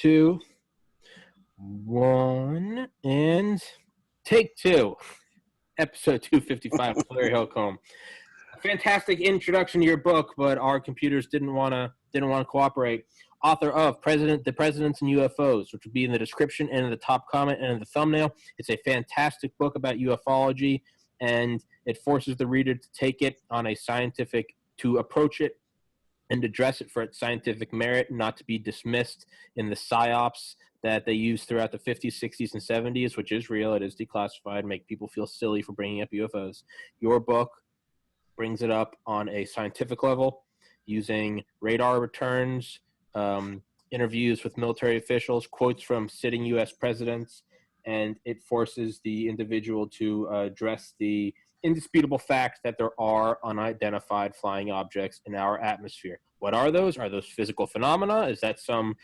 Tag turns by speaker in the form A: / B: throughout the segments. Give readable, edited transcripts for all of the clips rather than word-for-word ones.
A: 2, 1, and take 2. Episode 255 with Larry Holcomb. A fantastic introduction to your book, but our computers didn't want to cooperate. Author of The Presidents and UFOs, which will be in the description and in the top comment and in the thumbnail. It's a fantastic book about ufology, and it forces the reader to take it on a scientific, to approach it and address it for its scientific merit, not to be dismissed in the psyops that they used throughout the 50s, 60s, and 70s, which is real. It is declassified, make people feel silly for bringing up UFOs. Your book brings it up on a scientific level using radar returns, interviews with military officials, quotes from sitting U.S. presidents, and it forces the individual to address the indisputable fact that there are unidentified flying objects in our atmosphere. What are those? Are those physical phenomena? Is that some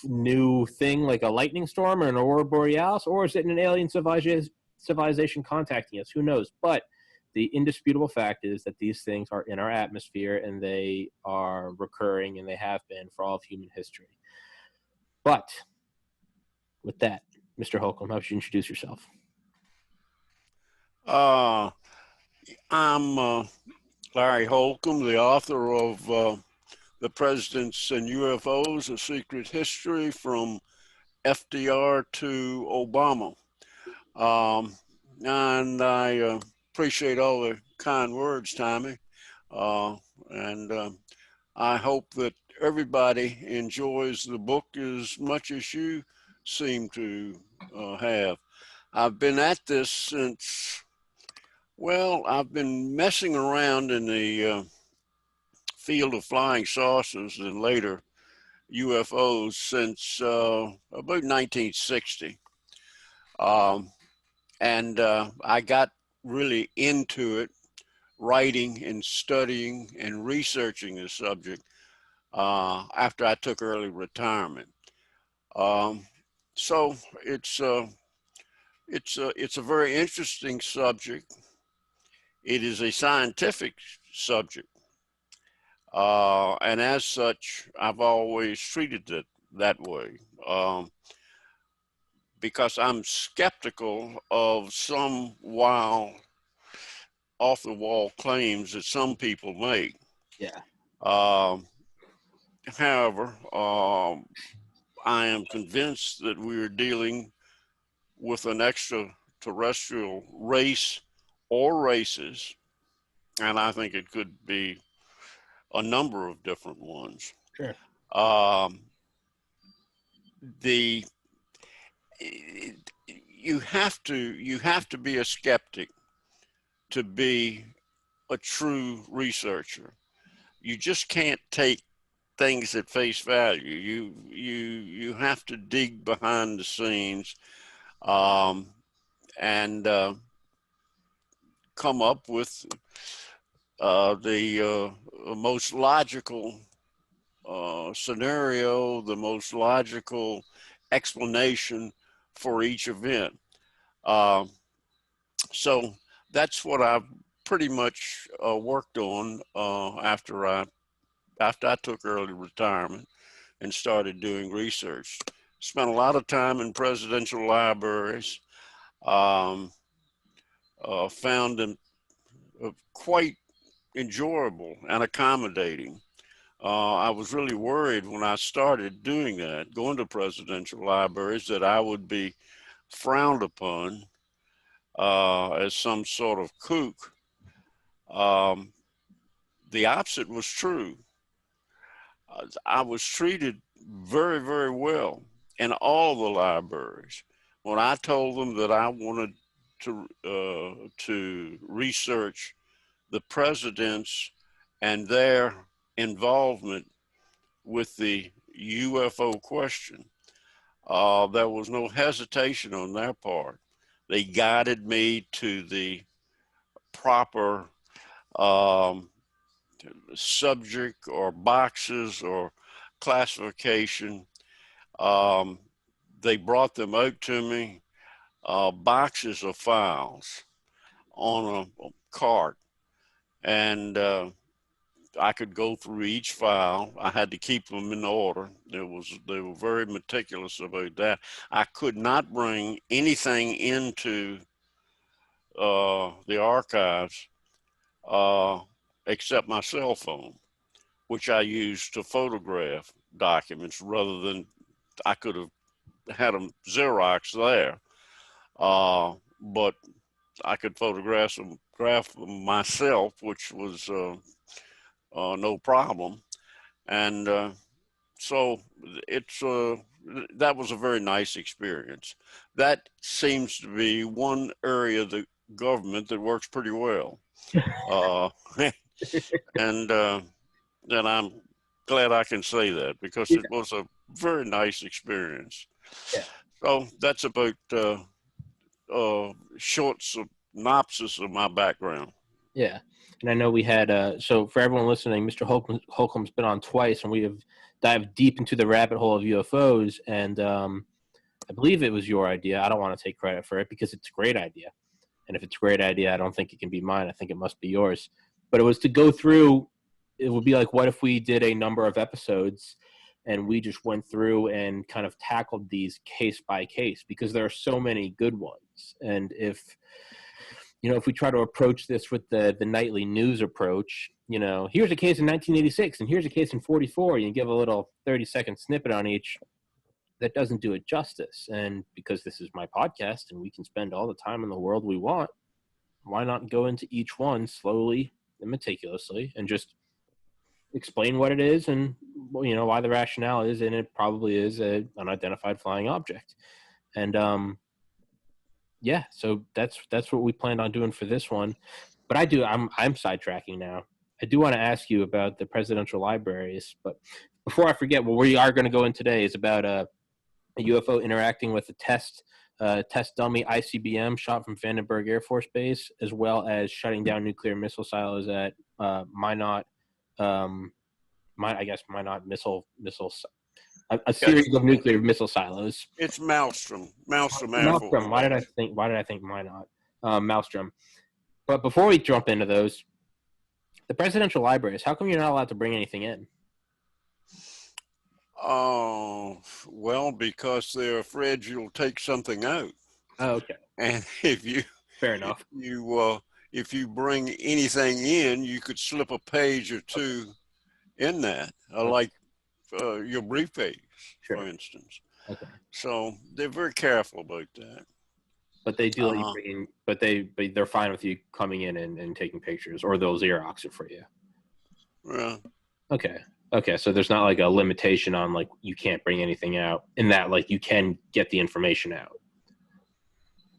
A: new thing like a lightning storm or an aurora borealis, or is it an alien civilization contacting us? Who knows? But the indisputable fact is that these things are in our atmosphere, and they are recurring, and they have been for all of human history. But with that, Mr. Holcomb, how would you introduce yourself?
B: I'm Larry Holcomb, the author of The Presidents and UFOs, A Secret History from FDR to Obama. And I appreciate all the kind words, Tommy. And I hope that everybody enjoys the book as much as you seem to have. I've been at this since, well, I've been messing around in the field of flying saucers and later UFOs since about 1960. And I got really into it, writing and studying and researching the subject after I took early retirement. So it's a very interesting subject. It is a scientific subject. And as such, I've always treated it that way. Because I'm skeptical of some wild, off-the-wall claims that some people make.
A: Yeah.
B: However, I am convinced that we are dealing with an extraterrestrial race or races, and I think it could be a number of different ones.
A: Sure.
B: You have to be a skeptic to be a true researcher. You just can't take things at face value. You have to dig behind the scenes and come up with the most logical scenario, the most logical explanation for each event. So that's what I've pretty much worked on after I took early retirement and started doing research. Spent a lot of time in presidential libraries. Found them quite enjoyable and accommodating. I was really worried when I started doing that, going to presidential libraries, that I would be frowned upon as some sort of kook. The opposite was true. I was treated very, very well in all the libraries. When I told them that I wanted to research the presidents and their involvement with the UFO question, there was no hesitation on their part. They guided me to the proper subject or boxes or classification. They brought them out to me, boxes of files on a cart, and I could go through each file. I had to keep them in order. They were very meticulous about that. I could not bring anything into the archives except my cell phone, which I used to photograph documents rather than I could have had them Xerox there. But I could photograph them myself, which was no problem. And so that was a very nice experience. That seems to be one area of the government that works pretty well. And I'm glad I can say that, because it was a very nice experience.
A: Yeah.
B: So that's about short synopsis of my background.
A: Yeah. And I know we had, so for everyone listening, Mr. Holcomb's been on twice, and we have dived deep into the rabbit hole of UFOs. And I believe it was your idea. I don't want to take credit for it because it's a great idea. And if it's a great idea, I don't think it can be mine. I think it must be yours. But it was to go through, it would be like, what if we did a number of episodes and we just went through and kind of tackled these case by case, because there are so many good ones. And if we try to approach this with the nightly news approach, here's a case in 1986 and here's a case in 44, you give a little 30-second snippet on each, that doesn't do it justice. And because this is my podcast and we can spend all the time in the world we want, why not go into each one slowly and meticulously and just explain what it is and why the rationale is, and it probably is an unidentified flying object. And so that's what we planned on doing for this one. But I'm sidetracking now. I do want to ask you about the presidential libraries, but before I forget, what we are going to go in today is about a UFO interacting with a test dummy ICBM shot from Vandenberg Air Force Base, as well as shutting down nuclear missile silos at Minot missile a series of nuclear missile silos.
B: It's Maelstrom Air Force.
A: Why did I think Minot? Maelstrom. But before we jump into those, the presidential libraries, how come you're not allowed to bring anything in?
B: Oh, well, because they're afraid you'll take something out.
A: Oh, okay.
B: And
A: fair enough.
B: If you bring anything in, you could slip a page or two in that, like your briefcase, for instance. Okay. So they're very careful about that. But they do let you bring in,
A: but they're fine with you coming in and taking pictures, or they'll Xerox it for you.
B: Yeah.
A: Okay, so there's not like a limitation on like you can't bring anything out, in that like you can get the information out.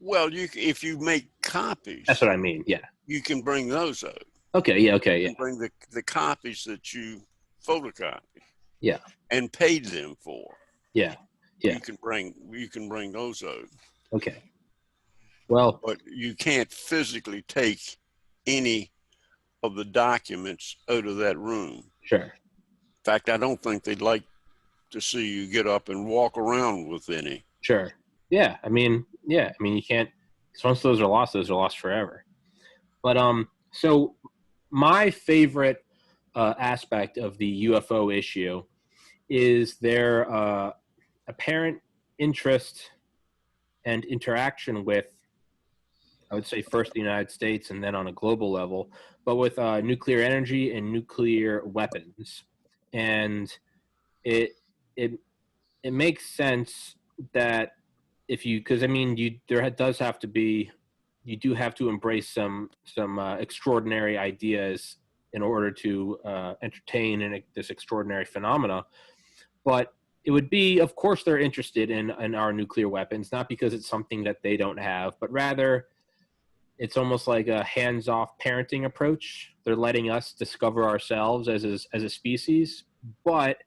B: Well, if you make copies.
A: That's what I mean. Yeah.
B: You can bring those out.
A: Okay. Yeah. Okay.
B: You can bring the copies that you photocopied.
A: Yeah.
B: And paid them for.
A: Yeah. Yeah.
B: You can bring those out.
A: Okay. Well,
B: but you can't physically take any of the documents out of that room.
A: Sure.
B: In fact, I don't think they'd like to see you get up and walk around with any.
A: Sure. Yeah. I mean, you can't, because once those are lost forever. But so my favorite aspect of the UFO issue is their apparent interest and interaction with, I would say, first the United States and then on a global level, but with nuclear energy and nuclear weapons. And it makes sense that you do have to embrace some extraordinary ideas in order to entertain this extraordinary phenomena. But it would be, of course, they're interested in our nuclear weapons, not because it's something that they don't have, but rather it's almost like a hands-off parenting approach. They're letting us discover ourselves as a species, but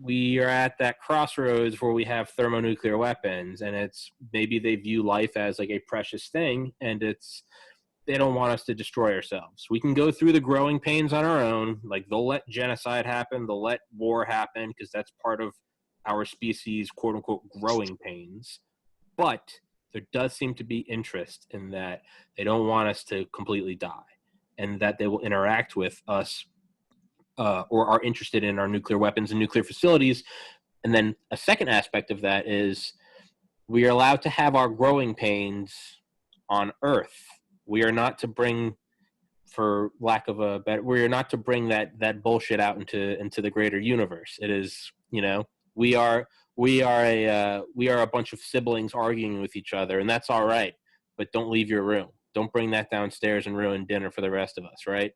A: we are at that crossroads where we have thermonuclear weapons, and it's maybe they view life as like a precious thing, and they don't want us to destroy ourselves. We can go through the growing pains on our own. Like, they'll let genocide happen, they'll let war happen, because that's part of our species' quote unquote growing pains. But there does seem to be interest in that. They don't want us to completely die, and that they will interact with us or are interested in our nuclear weapons and nuclear facilities. And then a second aspect of that is we are allowed to have our growing pains on Earth. We are not to bring, for lack of a better, we are not to bring that bullshit out into the greater universe. It is, we are a bunch of siblings arguing with each other, and that's all right. But don't leave your room. Don't bring that downstairs and ruin dinner for the rest of us, right?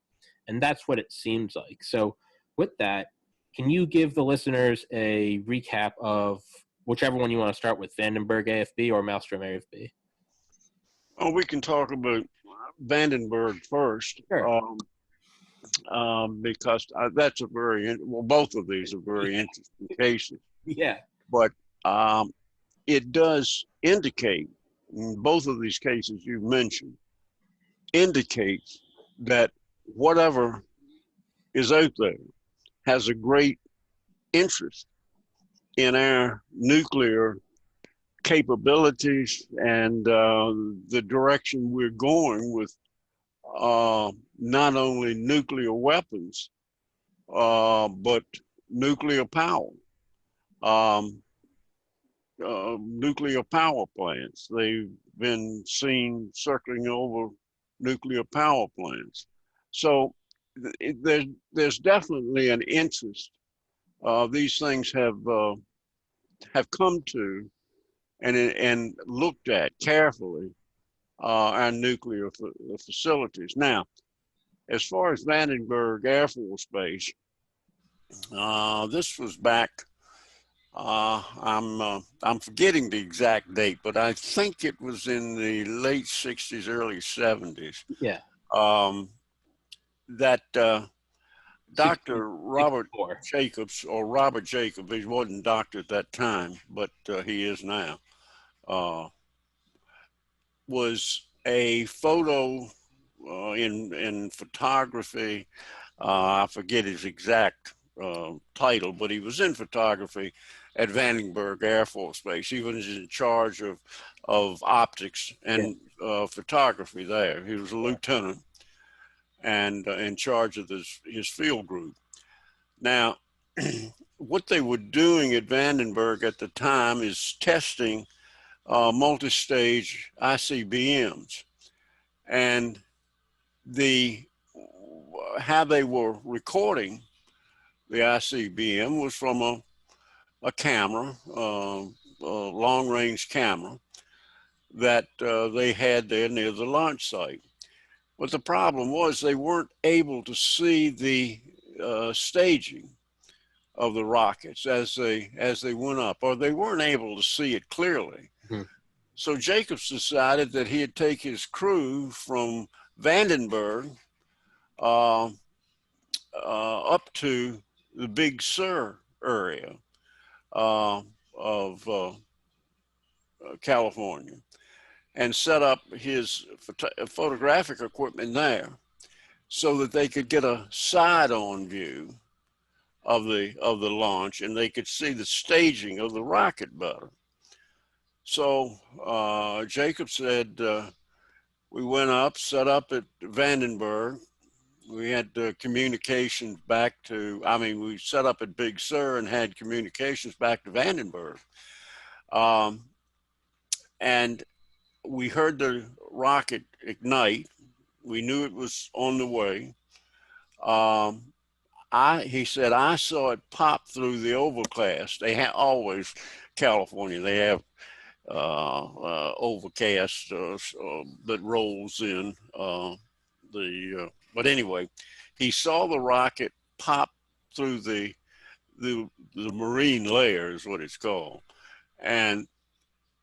A: And that's what it seems like. So with that, can you give the listeners a recap of whichever one you want to start with, Vandenberg AFB or Maelstrom AFB?
B: Oh, we can talk about Vandenberg first.
A: Sure.
B: Because that's both of these are very interesting cases.
A: Yeah.
B: But it does indicate, both of these cases you mentioned, indicates that whatever is out there has a great interest in our nuclear capabilities and the direction we're going with not only nuclear weapons, but nuclear power. Nuclear power plants. They've been seen circling over nuclear power plants. So there's definitely an interest. These things have come to and looked at carefully our nuclear facilities. Now, as far as Vandenberg Air Force Base, this was back. I'm forgetting the exact date, but I think it was in the late '60s, early '70s.
A: Yeah.
B: That Dr.
A: 64.
B: Robert Jacobs, or Robert Jacobs, he wasn't doctor at that time, but he is now, was a photo in photography. I forget his exact title, but he was in photography at Vandenberg Air Force Base. He was in charge of optics and photography there. He was a lieutenant and in charge of his field group. Now, what they were doing at Vandenberg at the time is testing multi-stage ICBMs, and how they were recording the ICBM was from a camera, a long-range camera that they had there near the launch site. But the problem was they weren't able to see the staging of the rockets as they went up, or they weren't able to see it clearly. Mm-hmm. So Jacobs decided that he'd take his crew from Vandenberg up to the Big Sur area of California, and set up his photographic equipment there so that they could get a side-on view of the launch, and they could see the staging of the rocket better. So Jacob said, we went up, set up at Vandenberg. We had communications back to, we set up at Big Sur and had communications back to Vandenberg. And we heard the rocket ignite. We knew it was on the way. He said, I saw it pop through the overcast. They have always, California, they have overcast that rolls in but anyway, he saw the rocket pop through the marine layer is what it's called. And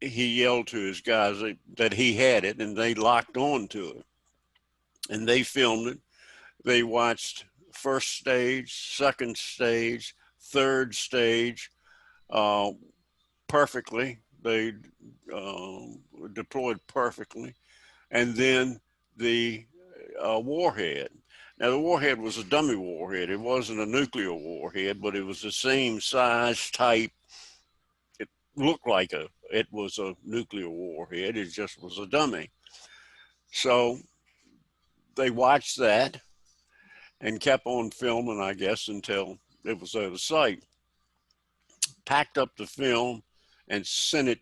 B: he yelled to his guys that he had it, and they locked on to it. And they filmed it. They watched first stage, second stage, third stage perfectly. They deployed perfectly. And then the warhead. Now, the warhead was a dummy warhead. It wasn't a nuclear warhead, but it was the same size, type. It looked like it was a nuclear warhead. It just was a dummy. So they watched that, and kept on filming, I guess, until it was out of sight. Packed up the film and sent it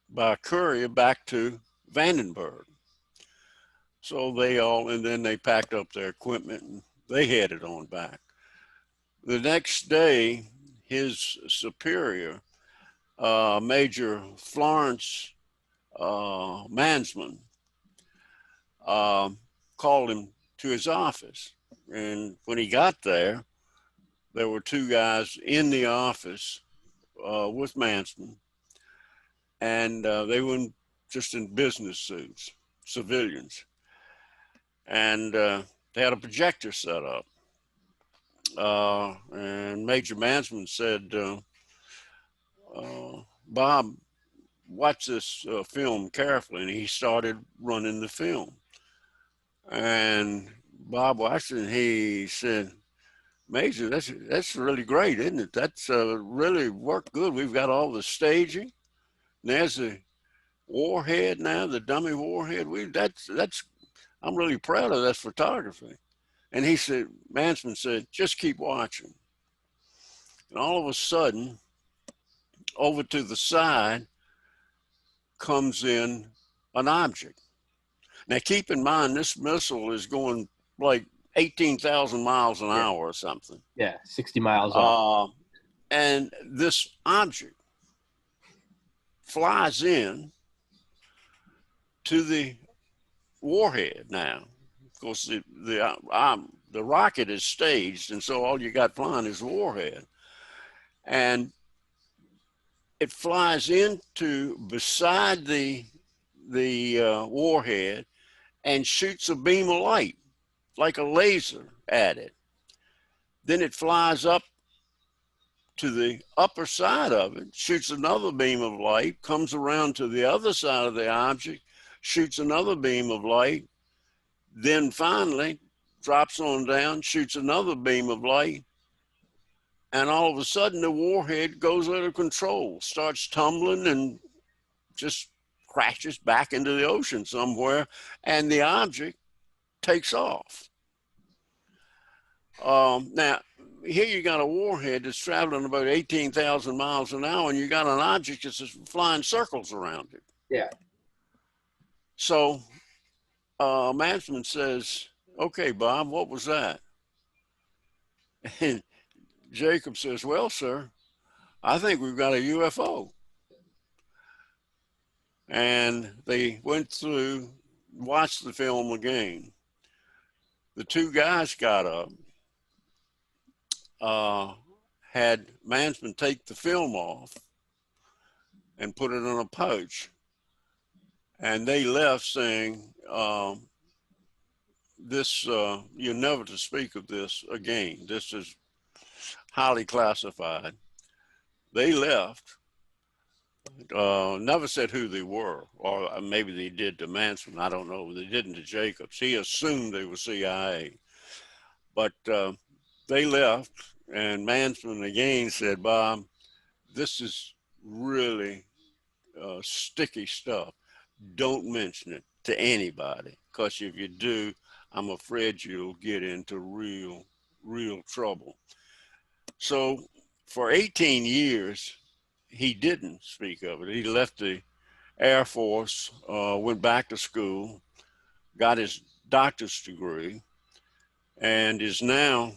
B: by courier back to Vandenberg. So and then they packed up their equipment and they headed on back. The next day, his superior, Major Florence Mansman, called him to his office. And when he got there were two guys in the office with Mansman, and they were just in business suits, civilians. And they had a projector set up. And Major Mansman said, Bob, watch this film carefully. And he started running the film. And Bob watched it, and he said, Major, that's really great, isn't it? That's really worked good. We've got all the staging. And there's the warhead now, the dummy warhead. I'm really proud of that photography. And he said, Mansman said, just keep watching. And all of a sudden, over to the side comes in an object. Now, keep in mind, this missile is going like 18,000 miles an hour or something.
A: Yeah, 60 miles off.
B: And this object flies in to the warhead now. Of course, the rocket is staged, and so all you got flying is warhead. And it flies into beside the warhead and shoots a beam of light, like a laser at it. Then it flies up to the upper side of it, shoots another beam of light, comes around to the other side of the object, shoots another beam of light, then finally drops on down, shoots another beam of light, and all of a sudden the warhead goes out of control, starts tumbling and just crashes back into the ocean somewhere, and the object takes off. Now, here you got a warhead that's traveling about 18,000 miles an hour, and you got an object that's just flying circles around it.
A: Yeah.
B: So Mansman says, okay, Bob, what was that? And Jacob says, well, sir, I think we've got a UFO. And they went through, watched the film again. The two guys got up, had Mansman take the film off and put it in a pouch. And they left saying, you're never to speak of this again. This is highly classified. They left, never said who they were, or maybe they did to Mansman. I don't know. They didn't to Jacobs. He assumed they were CIA. But they left, and Mansman again said, Bob, this is really sticky stuff. Don't mention it to anybody, because if you do, I'm afraid you'll get into real trouble. So for 18 years, he didn't speak of it. He left the Air Force, went back to school, got his doctor's degree, and is now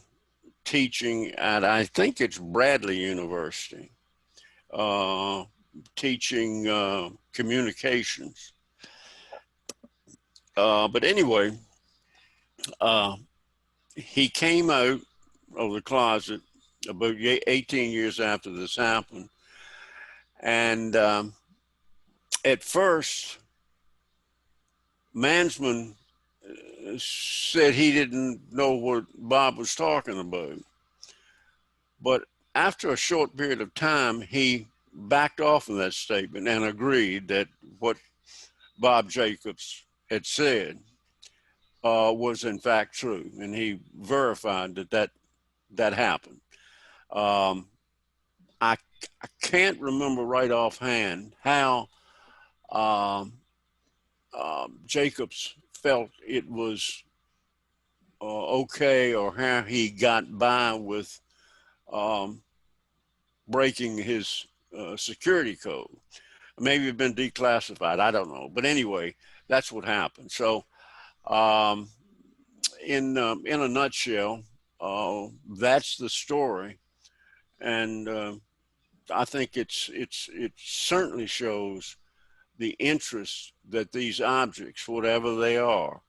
B: teaching at, I think it's Bradley University, teaching communications. But anyway, he came out of the closet about 18 years after this happened. And at first, Mansman said he didn't know what Bob was talking about. But after a short period of time, he backed off of that statement and agreed that what Bob Jacobs had said was in fact true. And he verified that happened. I can't remember right offhand how Jacobs felt it was okay, or how he got by with breaking his security code. Maybe it's been declassified. I don't know. But anyway, that's what happened. So in a nutshell, that's the story. And I think it certainly shows the interest that these objects, whatever they are,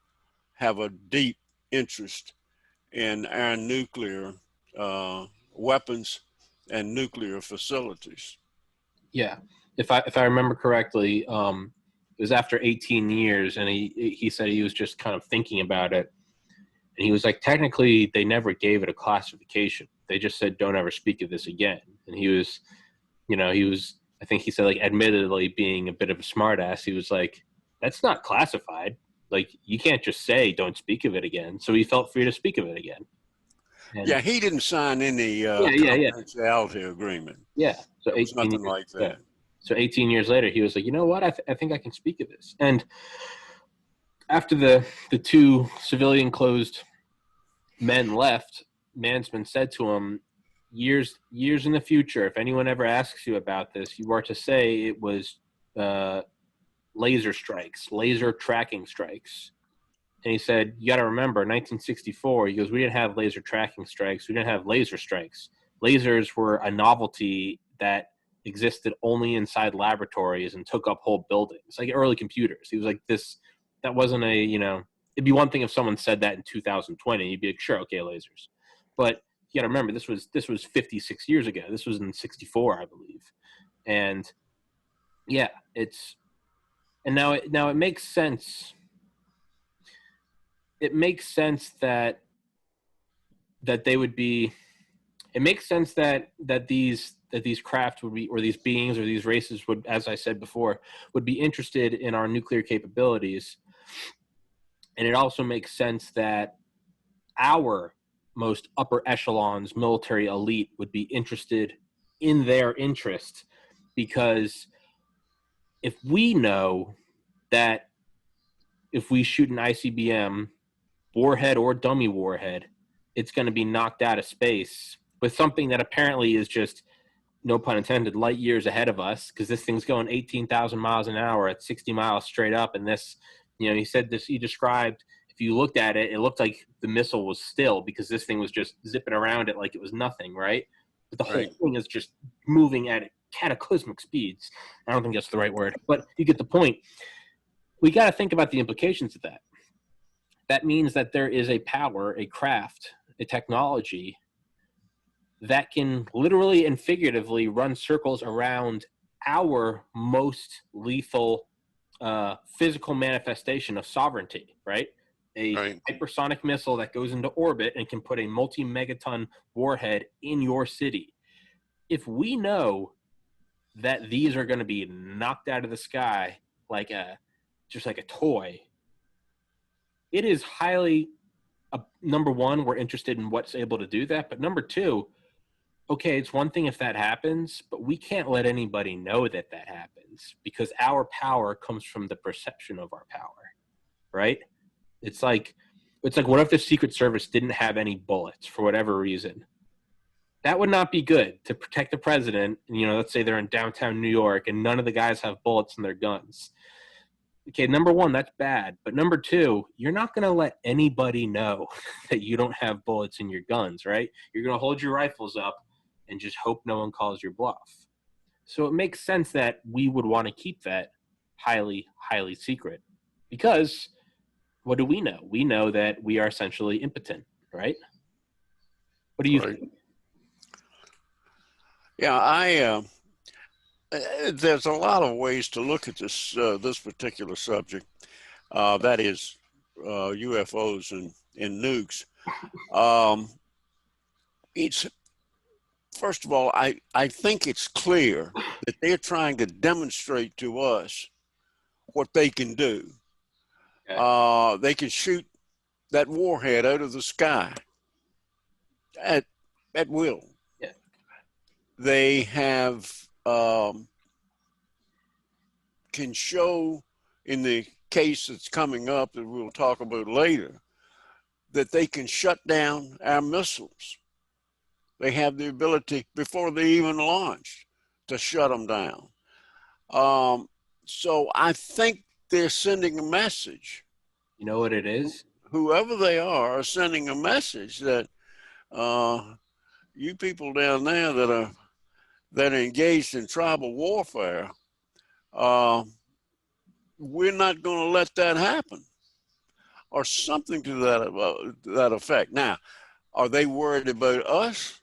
B: have a deep interest in our nuclear weapons and nuclear facilities.
A: Yeah, if I remember correctly, it was after 18 years, and he said he was just kind of thinking about it, and he was like, technically, they never gave it a classification. They just said, don't ever speak of this again. And he was, I think he said, like, admittedly being a bit of a smartass, he was like, that's not classified. Like, you can't just say, don't speak of it again. So he felt free to speak of it again. And
B: yeah, he didn't sign any
A: yeah.
B: confidentiality agreement.
A: Yeah. So
B: there was nothing like that.
A: Yeah. So 18 years later, he was like, you know what? I think I can speak of this. And after the two civilian closed men left, Mansman said to him, years in the future, if anyone ever asks you about this, you are to say it was laser strikes, laser tracking strikes. And he said, you got to remember, 1964, he goes, we didn't have laser tracking strikes. We didn't have laser strikes. Lasers were a novelty that existed only inside laboratories and took up whole buildings, like early computers. He was like, that wasn't it'd be one thing if someone said that in 2020. You'd be like, sure, okay, lasers. But you got to remember, this was 56 years ago. This was in 64, I believe. And yeah, now it makes sense. It makes sense that they would be. It makes sense that these craft would be, or these beings or these races would, as I said before, would be interested in our nuclear capabilities. And it also makes sense that our most upper echelons, military elite, would be interested in their interest, because if we know that if we shoot an ICBM, warhead or dummy warhead, it's going to be knocked out of space with something that apparently is just, no pun intended, light years ahead of us, because this thing's going 18,000 miles an hour at 60 miles straight up. And this, he described, if you looked at it, it looked like the missile was still, because this thing was just zipping around it like it was nothing, right? But the whole thing is just moving at cataclysmic speeds. I don't think that's the right word, but you get the point. We got to think about the implications of that. That means that there is a power, a craft, a technology that can literally and figuratively run circles around our most lethal physical manifestation of sovereignty, right? A hypersonic missile that goes into orbit and can put a multi-megaton warhead in your city. If we know that these are going to be knocked out of the sky just like a toy, it is highly, number one, we're interested in what's able to do that. But number two, okay, it's one thing if that happens, but we can't let anybody know that happens, because our power comes from the perception of our power, right? It's like, what if the Secret Service didn't have any bullets for whatever reason? That would not be good to protect the president. Let's say they're in downtown New York and none of the guys have bullets in their guns. Okay, number one, that's bad. But number two, you're not going to let anybody know that you don't have bullets in your guns, right? You're going to hold your rifles up and just hope no one calls your bluff. So it makes sense that we would want to keep that highly, highly secret, because what do we know? We know that we are essentially impotent, right? What do you think?
B: Yeah, there's a lot of ways to look at this particular subject. That is UFOs and nukes. It's first of all, I think it's clear that they're trying to demonstrate to us what they can do. Okay. They can shoot that warhead out of the sky at will.
A: Yeah.
B: They have can show, in the case that's coming up that we'll talk about later, that they can shut down our missiles. They have the ability before they even launch to shut them down. So I think they're sending a message.
A: You know what it is?
B: Whoever they are sending a message that you people down there that are engaged in tribal warfare, we're not going to let that happen, or something to that effect. Now, are they worried about us,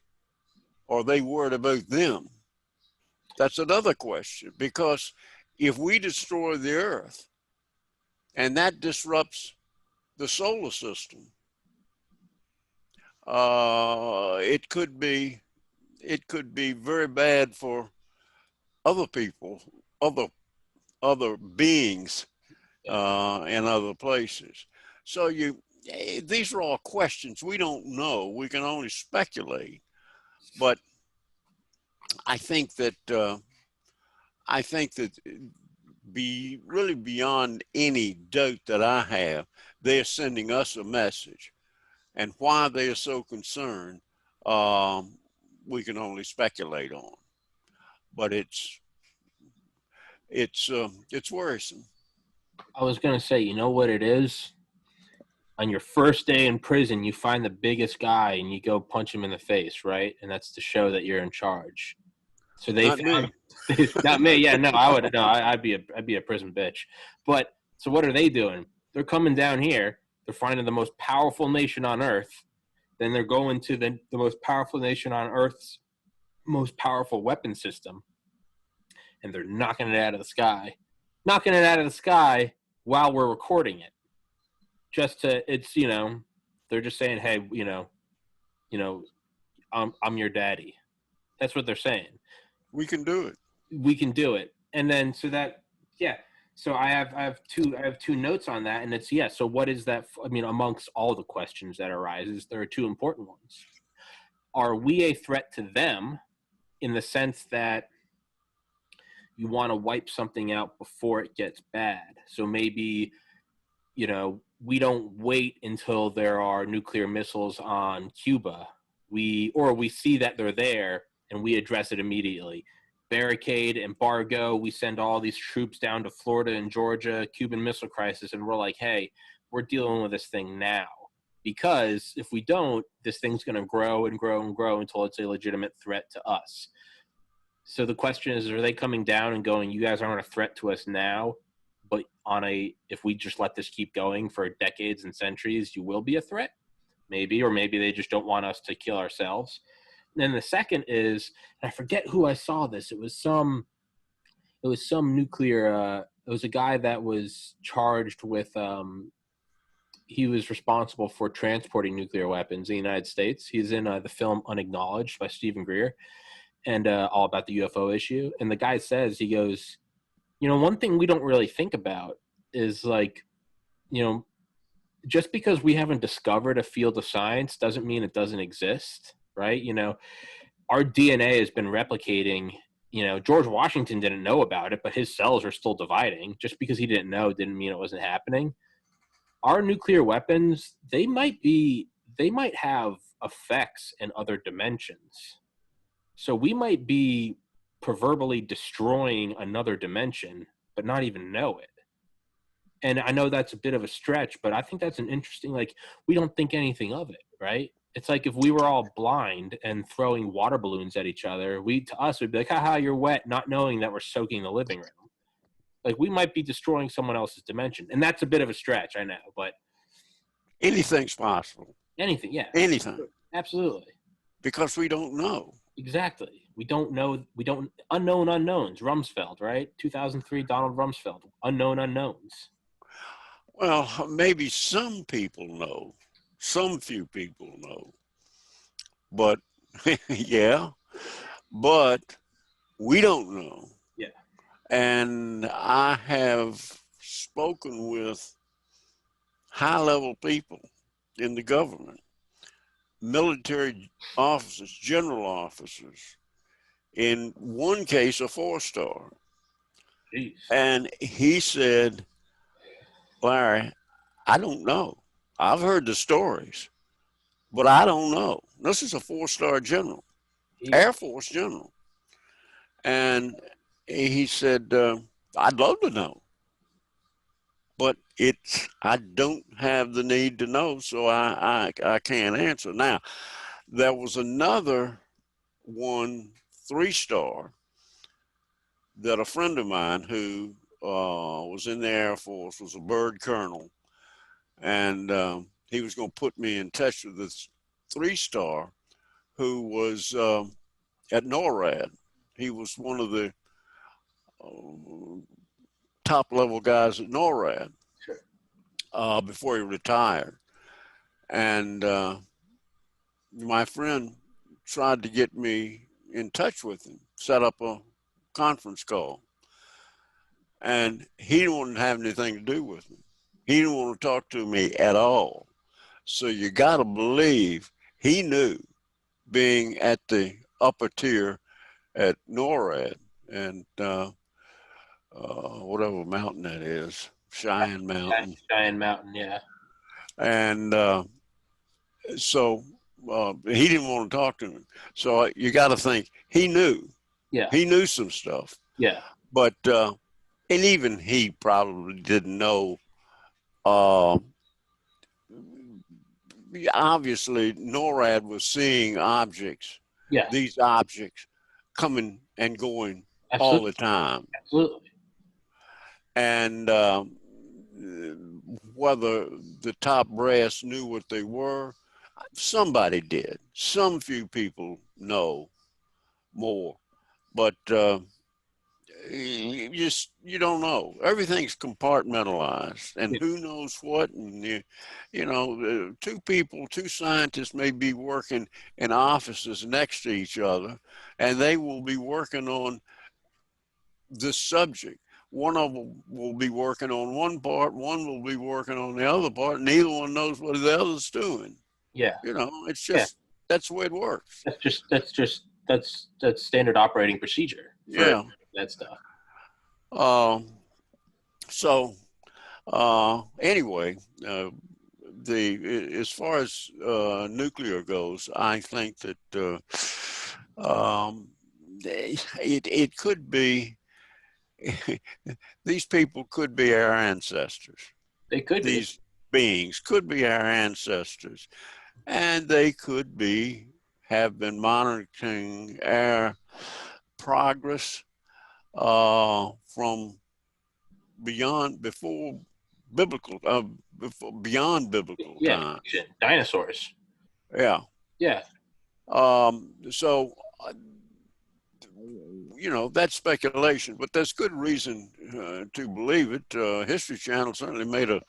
B: or are they worried about them? That's another question, because if we destroy the Earth and that disrupts the solar system, it could be very bad for other people, other beings in other places. So these are all questions we don't know. We can only speculate. But I think that really beyond any doubt that I have, they're sending us a message, and why they are so concerned, we can only speculate on. But it's worrisome.
A: I was going to say, you know what it is? On your first day in prison, you find the biggest guy and you go punch him in the face, right? And that's to show that you're in charge. So they
B: Not
A: found
B: me.
A: not me. Yeah, no, I would no, I'd be a prison bitch. But so what are they doing? They're coming down here. They're finding the most powerful nation on earth. Then they're going to the most powerful nation on earth's most powerful weapon system, and they're knocking it out of the sky. Knocking it out of the sky while we're recording it. Just to, it's, they're just saying, hey, I'm your daddy. That's what they're saying.
B: We can do it.
A: We can do it. And then so that, yeah. So I have two notes on that, and it's, yeah. So what is that? I mean, amongst all the questions that arises, there are two important ones. Are we a threat to them in the sense that you want to wipe something out before it gets bad? So maybe, we don't wait until there are nuclear missiles on Cuba. We see that they're there and we address it immediately. Barricade, embargo, we send all these troops down to Florida and Georgia, Cuban Missile Crisis, and we're like, hey, we're dealing with this thing now. Because if we don't, this thing's going to grow and grow and grow until it's a legitimate threat to us. So the question is, are they coming down and going, you guys aren't a threat to us now, but if we just let this keep going for decades and centuries, you will be a threat? Maybe, or maybe they just don't want us to kill ourselves. And then the second is, and I forget who I saw this. It was some nuclear. It was a guy that was charged with. He was responsible for transporting nuclear weapons in the United States. He's in the film Unacknowledged by Stephen Greer, and all about the UFO issue. And the guy says, he goes, one thing we don't really think about is just because we haven't discovered a field of science doesn't mean it doesn't exist, right? Our DNA has been replicating. George Washington didn't know about it, but his cells are still dividing. Just because he didn't know didn't mean it wasn't happening. Our nuclear weapons, they might have effects in other dimensions. So we might be proverbially destroying another dimension, but not even know it. And I know that's a bit of a stretch, but I think that's an interesting, we don't think anything of it, right? It's like if we were all blind and throwing water balloons at each other, to us, we'd be like, haha, you're wet, not knowing that we're soaking the living room. We might be destroying someone else's dimension. And that's a bit of a stretch, I know, but.
B: Anything's possible.
A: Anything, yeah.
B: Anything.
A: Absolutely.
B: Because we don't know.
A: Exactly. We don't know. Unknown unknowns. Rumsfeld, right? 2003, Donald Rumsfeld. Unknown unknowns.
B: Well, maybe some people know. Some few people know. But, yeah. But we don't know.
A: Yeah.
B: And I have spoken with high-level people in the government, military officers, general officers, in one case, a 4-star.
A: Jeez.
B: And he said, Larry, I don't know. I've heard the stories, but I don't know. This is a 4-star general, Air Force general. And he said, I'd love to know, but I don't have the need to know, so I can't answer. Now, there was another 3-star that a friend of mine who was in the Air Force, was a bird colonel, and he was going to put me in touch with this 3-star who was at NORAD. He was one of the top level guys at NORAD before he retired. And my friend tried to get me in touch with him, set up a conference call. And he didn't want to have anything to do with me. He didn't want to talk to me at all. So you got to believe he knew, being at the upper tier at NORAD and whatever mountain that is, Cheyenne Mountain.
A: Cheyenne Mountain, yeah.
B: And so he didn't want to talk to me. So you got to think he knew.
A: Yeah.
B: He knew some stuff.
A: Yeah.
B: But and even he probably didn't know. Obviously, NORAD was seeing objects.
A: Yeah.
B: These objects coming and going
A: Absolutely.
B: all the time.
A: Absolutely.
B: And whether the top brass knew what they were, somebody did. Some few people know more, but you don't know. Everything's compartmentalized, and who knows what. And two scientists may be working in offices next to each other, and they will be working on this subject. One of them will be working on one part, one will be working on the other part, and neither one knows what the other's doing.
A: Yeah.
B: It's just that's the way it works.
A: That's standard operating procedure for that stuff.
B: Anyway, as far as nuclear goes, I think that it could be these people could be our ancestors.
A: They could be.
B: These beings could be our ancestors, and they could have been monitoring our progress from beyond biblical time.
A: Dinosaurs.
B: Yeah. So that's speculation, but there's good reason to believe it. History Channel certainly made a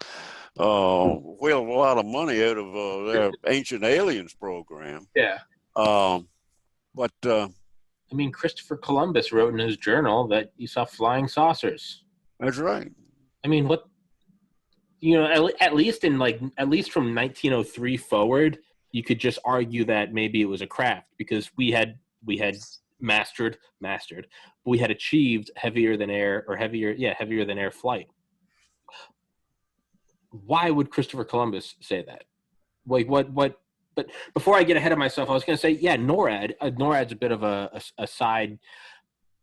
B: whale of a lot of money out of their Ancient Aliens program.
A: Yeah.
B: But
A: Christopher Columbus wrote in his journal that he saw flying saucers.
B: That's right.
A: At least from 1903 forward, you could just argue that maybe it was a craft, because we had mastered, we had achieved heavier than air flight. Why would Christopher Columbus say that? Like what? But before I get ahead of myself, I was going to say, NORAD. NORAD's a bit of a side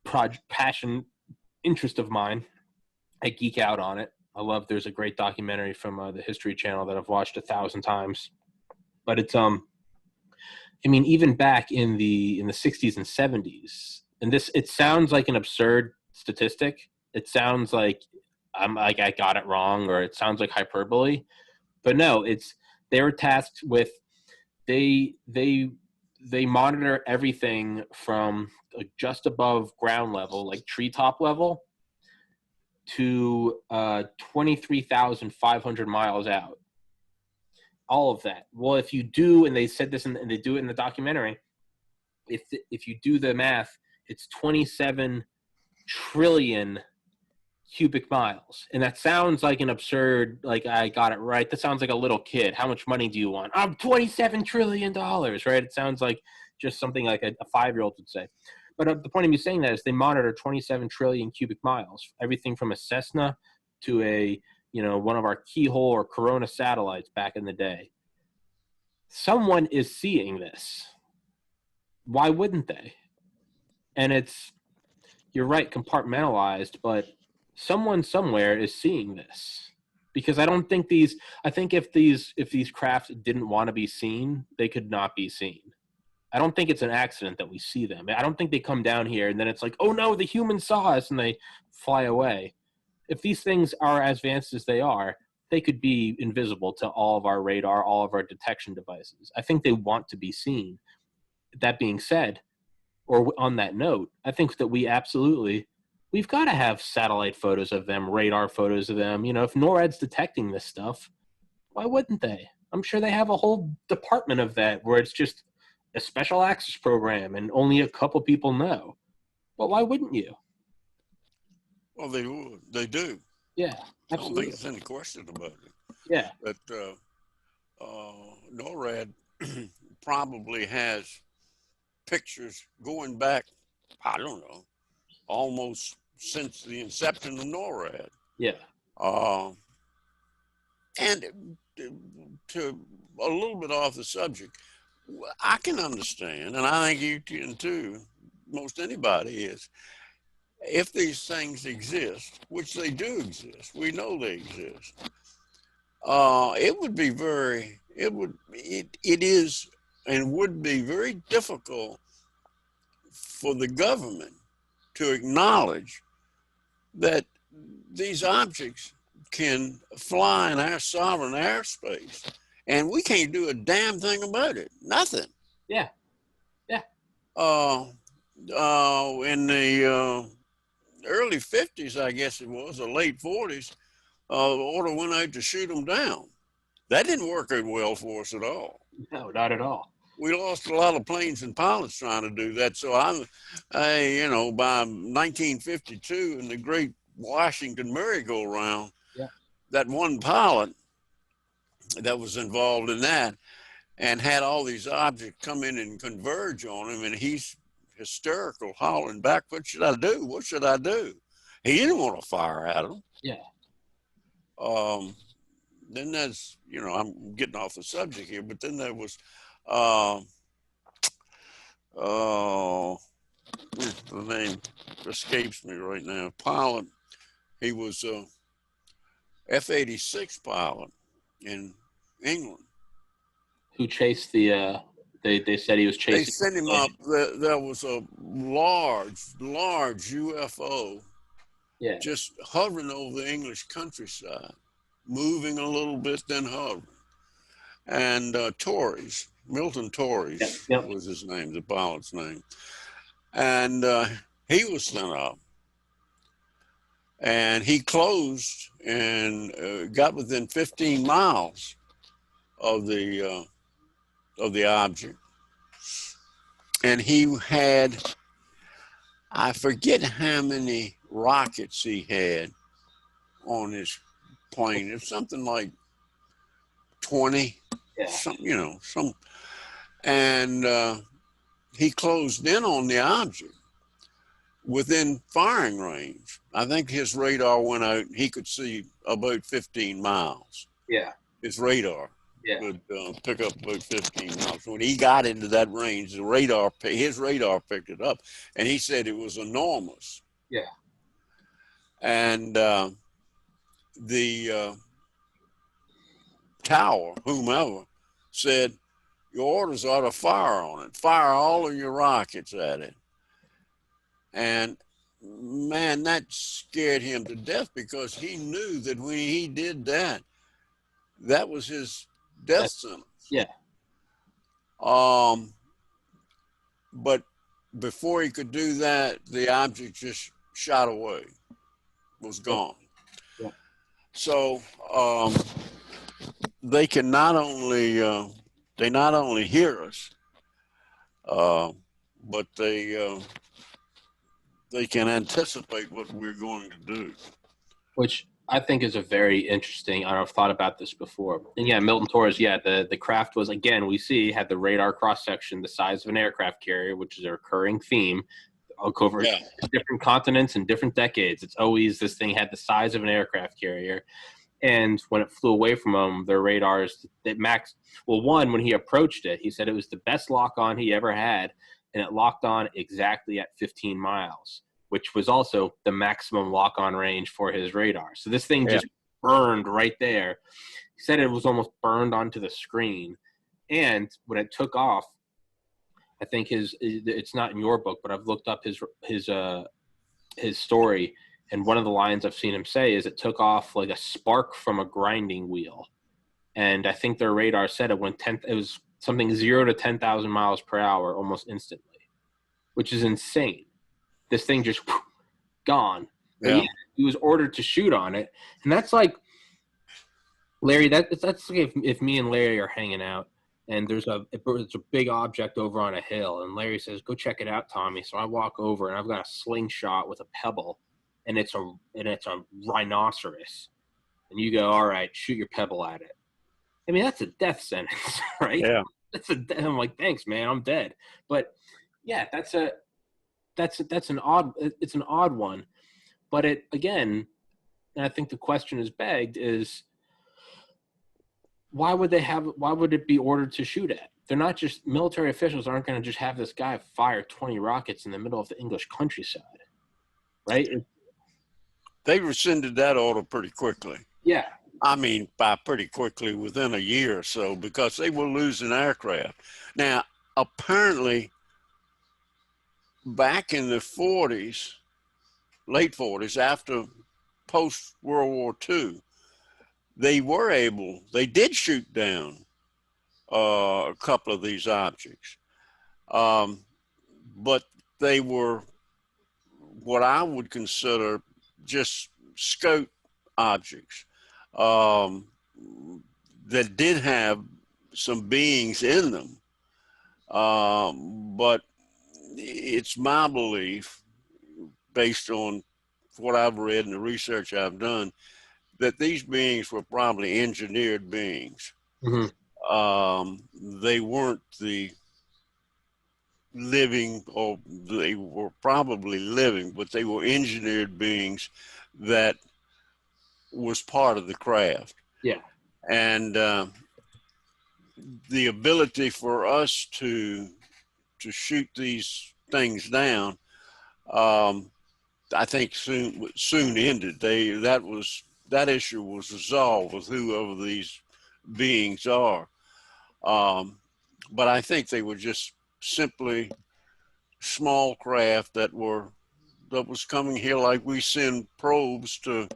A: project, passion, interest of mine. I geek out on it. There's a great documentary from the History Channel that I've watched 1,000 times. But it's even back in the 60s and 70s, and it sounds like an absurd statistic. It sounds like I got it wrong, or it sounds like hyperbole. But no, they were tasked with they monitor everything from just above ground level, like treetop level, to 23,500 miles out. All of that. Well, if you do, and they said this, and they do it in the documentary, if you do the math, it's 27 trillion cubic miles. And that sounds like an absurd, like I got it right. That sounds like a little kid. How much money do you want? $27 trillion, right? It sounds like just something like a 5-year-old would say. But the point of me saying that is they monitor 27 trillion cubic miles, everything from a Cessna to a one of our keyhole or Corona satellites back in the day. Someone is seeing this. Why wouldn't they? And you're right, compartmentalized, but someone somewhere is seeing this. Because I think if these craft didn't want to be seen, they could not be seen. I don't think it's an accident that we see them. I don't think they come down here and then it's like, oh no, the humans saw us, and they fly away. If these things are as advanced as they are, they could be invisible to all of our radar, all of our detection devices. I think they want to be seen. That being said, or on that note, I think that we've got to have satellite photos of them, radar photos of them. If NORAD's detecting this stuff, why wouldn't they? I'm sure they have a whole department of that where it's just a special access program and only a couple people know. But why wouldn't you?
B: Well, they would. They do.
A: Yeah, absolutely.
B: I don't think there's any question about it.
A: Yeah.
B: But NORAD probably has pictures going back, I don't know, almost since the inception of NORAD.
A: Yeah.
B: And to a little bit off the subject, I can understand, and I think you can too, most anybody is, if these things exist, which they do exist, we know they exist, it would be it is and would be very difficult for the government to acknowledge that these objects can fly in our sovereign airspace, and we can't do a damn thing about it. Nothing.
A: Yeah. Yeah.
B: In the early 50s, I guess it was, or late 40s, the order went out to shoot them down. That didn't work out well for us at all.
A: No, not at all.
B: We lost a lot of planes and pilots trying to do that. So by 1952 in the Great Washington Merry-Go-Round, that one pilot that was involved in that and had all these objects come in and converge on him, and he's hysterical, hollering back, "What should I do? What should I do?" He didn't want to fire at them.
A: Yeah.
B: Then there's, I'm getting off the subject here, but then there was, the name escapes me right now. Pilot, he was a F-86 pilot in England.
A: Who chased the, they said he was chasing.
B: They sent him up, there was a large UFO just hovering over the English countryside, moving a little bit, then hovering. And Milton Torres was his name, the pilot's name. And he was sent up. And he closed and got within 15 miles of the object. And he had, I forget how many rockets he had on his plane. It's something like 20, and he closed in on the object within firing range. I think his radar went out, he could see about 15 miles.
A: Yeah.
B: His radar could pick up about 15 miles. When he got into that range, his radar picked it up, and he said it was enormous.
A: Yeah.
B: And the tower, whomever, said, "Your orders are to fire on it. Fire all of your rockets at it." And man, that scared him to death, because he knew that when he did that, that was his death sentence.
A: Yeah.
B: But before he could do that, the object just shot away, was gone.
A: Yeah.
B: So they can not only hear us, but they can anticipate what we're going to do.
A: Which I think is a very interesting, I've thought about this before. And yeah, Milton Torres, the craft was, again, we see, had the radar cross-section the size of an aircraft carrier, which is a recurring theme. Over different continents and different decades. It's always, this thing had the size of an aircraft carrier. And when it flew away from him, their radars, one, when he approached it, he said it was the best lock on he ever had, and it locked on exactly at 15 miles, which was also the maximum lock on range for his radar. So this thing just burned right there. He said it was almost burned onto the screen. And when it took off, I think it's not in your book, but I've looked up his story, and one of the lines I've seen him say is it took off like a spark from a grinding wheel. And I think their radar said it was something 0 to 10,000 miles per hour almost instantly, which is insane. This thing just gone. Yeah. He was ordered to shoot on it, and that's like, Larry, that's like if me and Larry are hanging out and there's a big object over on a hill, and Larry says, "Go check it out, Tommy." So I walk over, and I've got a slingshot with a pebble, and it's a rhinoceros. And you go, "All right, shoot your pebble at it." I mean, that's a death sentence, right?
B: Yeah.
A: I'm like, "Thanks, man, I'm dead." But yeah, it's an odd one. But it, again, and I think the question is begged is, why would it be ordered to shoot at? They're not just, military officials aren't going to just have this guy fire 20 rockets in the middle of the English countryside, right?
B: They rescinded that order pretty quickly.
A: Yeah.
B: I mean, by pretty quickly, within a year or so, because they were losing aircraft. Now, apparently, back in the 40s, late 40s, after post-World War II, they did shoot down a couple of these objects. But they were what I would consider just scout objects that did have some beings in them. But it's my belief, based on what I've read and the research I've done, that these beings were probably engineered beings.
A: Mm-hmm.
B: They weren't the living, or they were probably living, but they were engineered beings that was part of the craft.
A: Yeah.
B: And the ability for us to shoot these things down, I think soon ended. That issue was resolved with whoever these beings are. But I think they were just simply small craft that was coming here, like we send probes to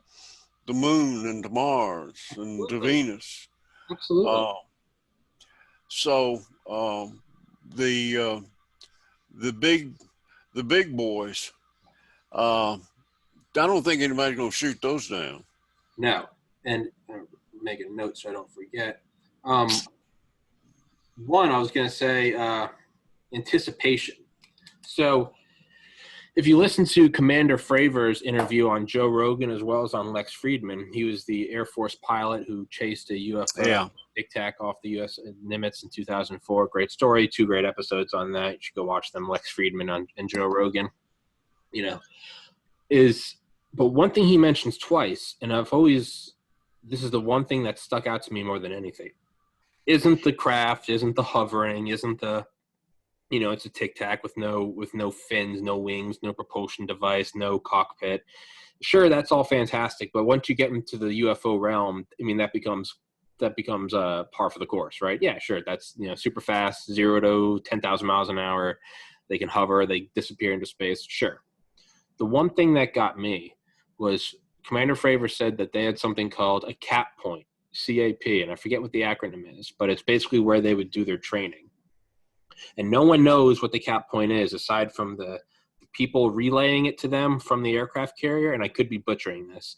B: the moon and to Mars and to Venus.
A: Absolutely.
B: So the big boys, I don't think anybody's going to shoot those down.
A: No. And I'm making a note so I don't forget. One, I was going to say anticipation. So if you listen to Commander Fravor's interview on Joe Rogan as well as on Lex Friedman, he was the Air Force pilot who chased a UFO Tic Tac off the U.S. Nimitz in 2004. Great story. 2 great episodes on that. You should go watch them, Lex Friedman and Joe Rogan. But one thing he mentions twice, and this is the one thing that stuck out to me more than anything, isn't the craft, isn't the hovering, isn't the, it's a Tic Tac with no fins, no wings, no propulsion device, no cockpit. Sure, that's all fantastic, but once you get into the UFO realm, I mean, that becomes par for the course, right? Yeah, sure, that's super fast, 0 to 10,000 miles an hour. They can hover, they disappear into space. Sure. The one thing that got me was Commander Fravor said that they had something called a CAP point, CAP, and I forget what the acronym is, but it's basically where they would do their training. And no one knows what the CAP point is aside from the people relaying it to them from the aircraft carrier, and I could be butchering this,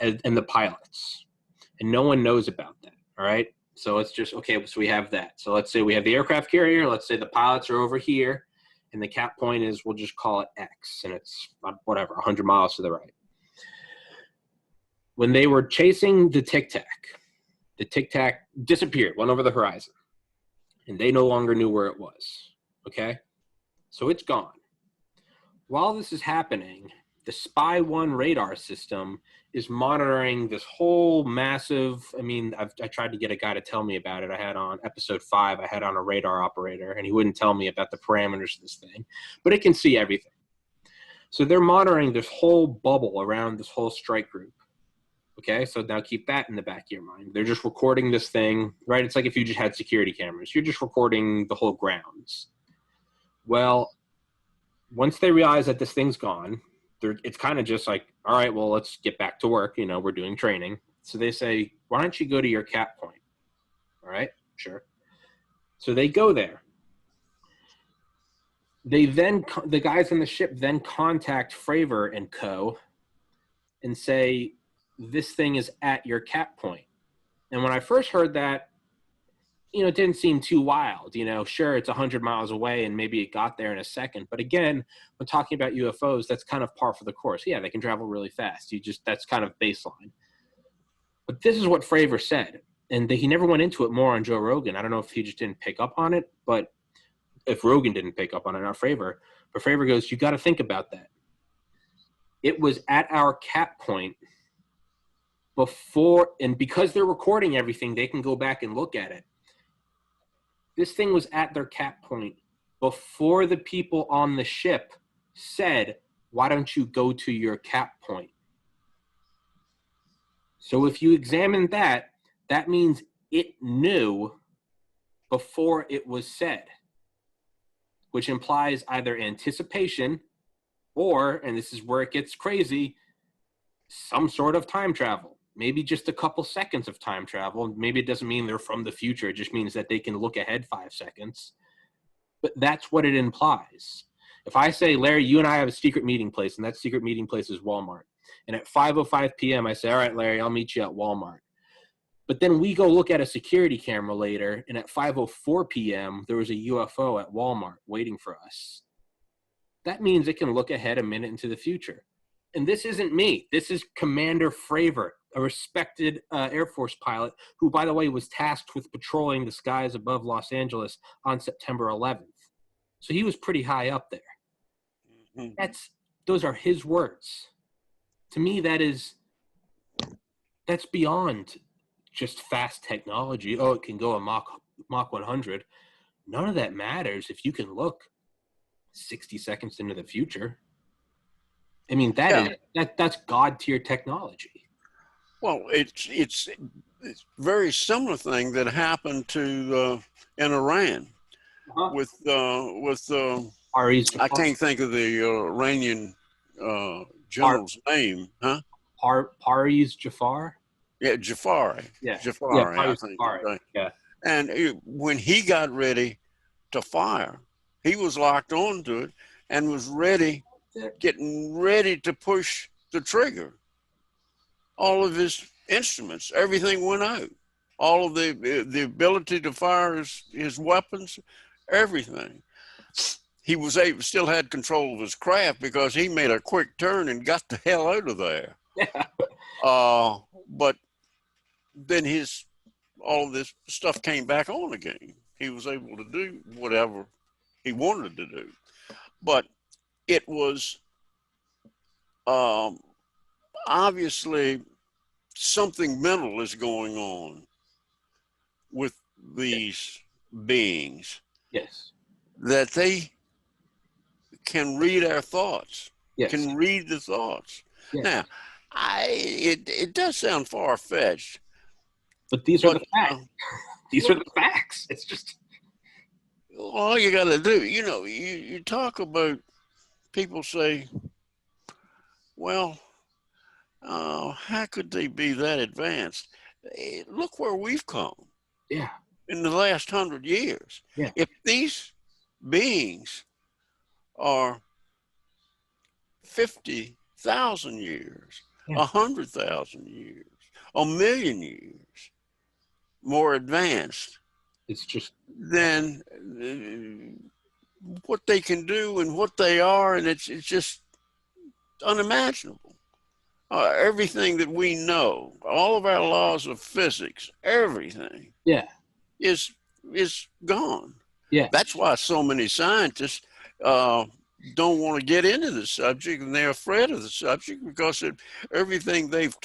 A: and the pilots. And no one knows about that, all right? So it's just, okay, so we have that. So let's say we have the aircraft carrier. Let's say the pilots are over here, and the CAP point is, we'll just call it X, and it's, 100 miles to the right. When they were chasing the Tic Tac disappeared, went over the horizon, and they no longer knew where it was, okay? So it's gone. While this is happening, the Spy 1 radar system is monitoring this whole massive, I tried to get a guy to tell me about it. I had on episode 5, I had on a radar operator, and he wouldn't tell me about the parameters of this thing, but it can see everything. So they're monitoring this whole bubble around this whole strike group. Okay, so now keep that in the back of your mind. They're just recording this thing, right? It's like if you just had security cameras. You're just recording the whole grounds. Well, once they realize that this thing's gone, it's kind of just like, all right, well, let's get back to work. We're doing training. So they say, why don't you go to your cap point? All right, sure. So they go there. The guys on the ship then contact Fravor and co. and say, this thing is at your cap point. And when I first heard that, it didn't seem too wild. Sure, it's 100 miles away and maybe it got there in a second. But again, when talking about UFOs, that's kind of par for the course. Yeah, they can travel really fast. That's kind of baseline. But this is what Fravor said. And he never went into it more on Joe Rogan. I don't know if he just didn't pick up on it, but if Rogan didn't pick up on it, not Fravor. But Fravor goes, you got to think about that. It was at our cap point before, and because they're recording everything, they can go back and look at it. This thing was at their cap point before the people on the ship said, why don't you go to your cap point? So if you examine that, that means it knew before it was said, which implies either anticipation or, and this is where it gets crazy, some sort of time travel. Maybe just a couple seconds of time travel. Maybe it doesn't mean they're from the future. It just means that they can look ahead 5 seconds. But that's what it implies. If I say, Larry, you and I have a secret meeting place, and that secret meeting place is Walmart. And at 5:05 p.m., I say, all right, Larry, I'll meet you at Walmart. But then we go look at a security camera later, and at 5:04 p.m., there was a UFO at Walmart waiting for us. That means it can look ahead a minute into the future. And this isn't me. This is Commander Fravor, a respected Air Force pilot who, by the way, was tasked with patrolling the skies above Los Angeles on September 11th. So he was pretty high up there. Mm-hmm. Those are his words. To me, that's beyond just fast technology. Oh, it can go a Mach 100. None of that matters if you can look 60 seconds into the future. That's God tier technology.
B: Well, it's very similar thing that happened to in Iran with I can't think of the Iranian general's name, huh?
A: Pariz Jafar.
B: Yeah, Jafari.
A: Yeah,
B: Jafari.
A: Yeah,
B: I think.
A: Jafari. Yeah.
B: And when he got ready to fire, he was locked onto it and was getting ready to push the trigger. All of his instruments, everything went out. All of the ability to fire his weapons, everything. He still had control of his craft because he made a quick turn and got the hell out of there. Yeah. But then all of this stuff came back on again. He was able to do whatever he wanted to do. But it was obviously something mental is going on with these beings.
A: Yes.
B: That they can read our thoughts.
A: Yes.
B: Can read the thoughts. Yes. Now, it does sound far-fetched.
A: But these are the facts. These are the facts. It's just
B: all you got to do. You talk about people say, well, how could they be that advanced? Look where we've come.
A: Yeah.
B: In the last 100 years.
A: Yeah.
B: If these beings are 50,000 years, 100,000 years, 1,000,000 years more advanced,
A: it's just
B: than what they can do and what they are, and it's just unimaginable. Everything that we know, all of our laws of physics, everything, is gone.
A: Yeah,
B: that's why so many scientists don't want to get into the subject, and they're afraid of the subject because everything they've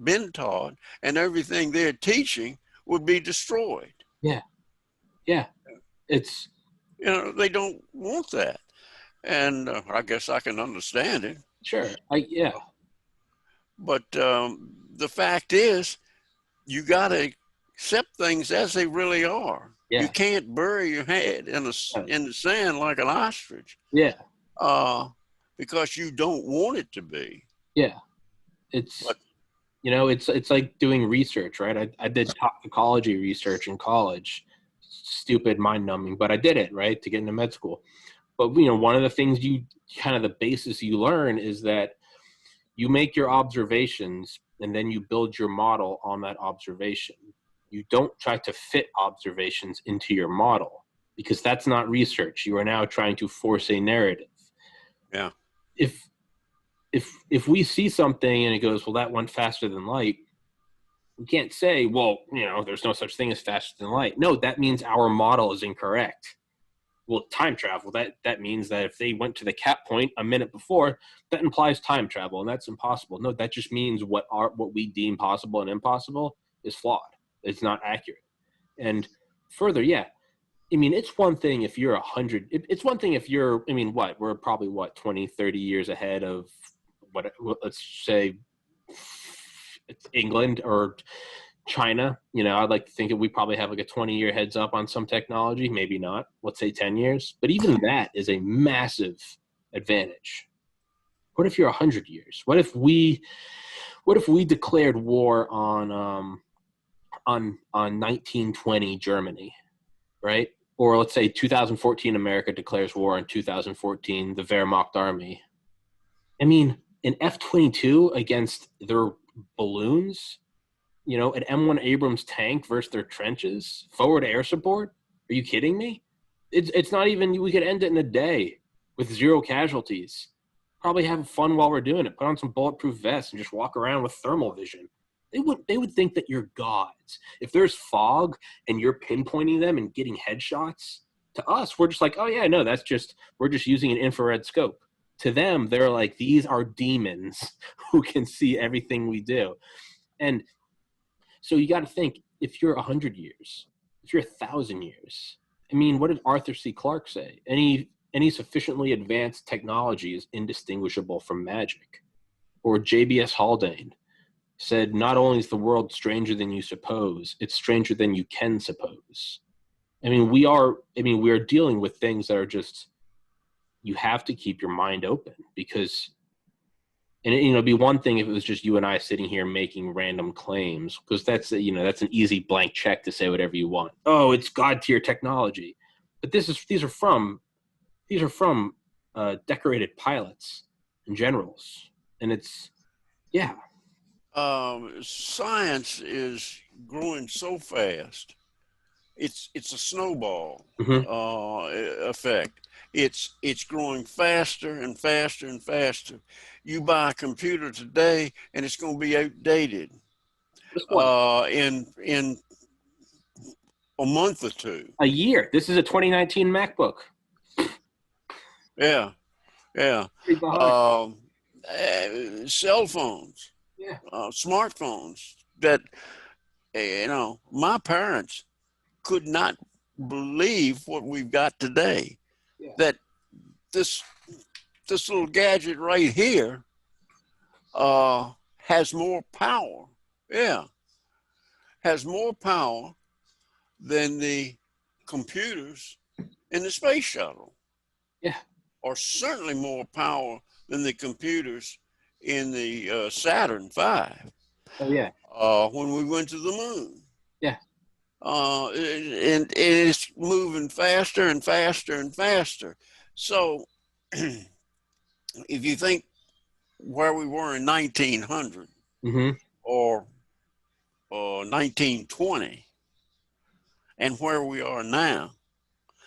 B: been taught, and everything they're teaching would be destroyed.
A: Yeah. Yeah. It's,
B: They don't want that. And I guess I can understand it.
A: sure. Yeah.
B: But the fact is, you got to accept things as they really are.
A: Yeah.
B: You can't bury your head in the sand like an ostrich.
A: Yeah.
B: Because you don't want it to be.
A: Yeah. It's, it's like doing research, right? I did toxicology research in college. Stupid, mind-numbing, but I did it, right, to get into med school. But, one of the things the basis you learn is that you make your observations and then you build your model on that observation. You don't try to fit observations into your model, because that's not research. You are now trying to force a narrative.
B: Yeah.
A: If we see something and it goes, well, that went faster than light, we can't say, well, there's no such thing as faster than light. No, that means our model is incorrect. Well, time travel, that means that if they went to the cap point a minute before, that implies time travel, and that's impossible. No, that just means what we deem possible and impossible is flawed. It's not accurate. And further, yeah, it's one thing if you're 100. It's one thing if you're, we're probably 20, 30 years ahead of let's say it's England or China. I'd like to think that we probably have like a 20-year heads up on some technology, maybe not, let's say 10 years. But even that is a massive advantage. What if you're 100 years? What if we declared war on 1920 Germany, right? Or let's say 2014 America declares war on 2014 the Wehrmacht army. An F-22 against their balloons, an M1 Abrams tank versus their trenches, forward air support. Are you kidding me? It's not even, we could end it in a day with 0 casualties. Probably have fun while we're doing it. Put on some bulletproof vests and just walk around with thermal vision. They would think that you're gods. If there's fog and you're pinpointing them and getting headshots, to us, we're just like, oh yeah, no, we're just using an infrared scope. To them, they're like, these are demons who can see everything we do. And so you got to think, if you're 100 years, if you're 1,000 years, what did Arthur C. Clarke say? Any sufficiently advanced technology is indistinguishable from magic. Or J.B.S. Haldane said, not only is the world stranger than you suppose, it's stranger than you can suppose. We are dealing with things that are just, you have to keep your mind open, because, and it'd be one thing if it was just you and I sitting here making random claims, because that's an easy blank check to say whatever you want. Oh, it's God tier technology. But these are from decorated pilots and generals. And it's, yeah.
B: Science is growing so fast. It's a snowball effect. It's growing faster and faster and faster. You buy a computer today, and it's going to be outdated in a month or two.
A: A year. This is a 2019 MacBook.
B: Yeah. Cell phones.
A: Yeah.
B: Smartphones that, my parents could not believe what we've got today.
A: Yeah.
B: That this little gadget right here has more power. Yeah. Has more power than the computers in the space shuttle.
A: Yeah.
B: Or certainly more power than the computers in the Saturn V.
A: Oh, yeah.
B: When we went to the moon.
A: Yeah.
B: And it's moving faster and faster and faster. So if you think where we were in 1900 or 1920 and where we are now,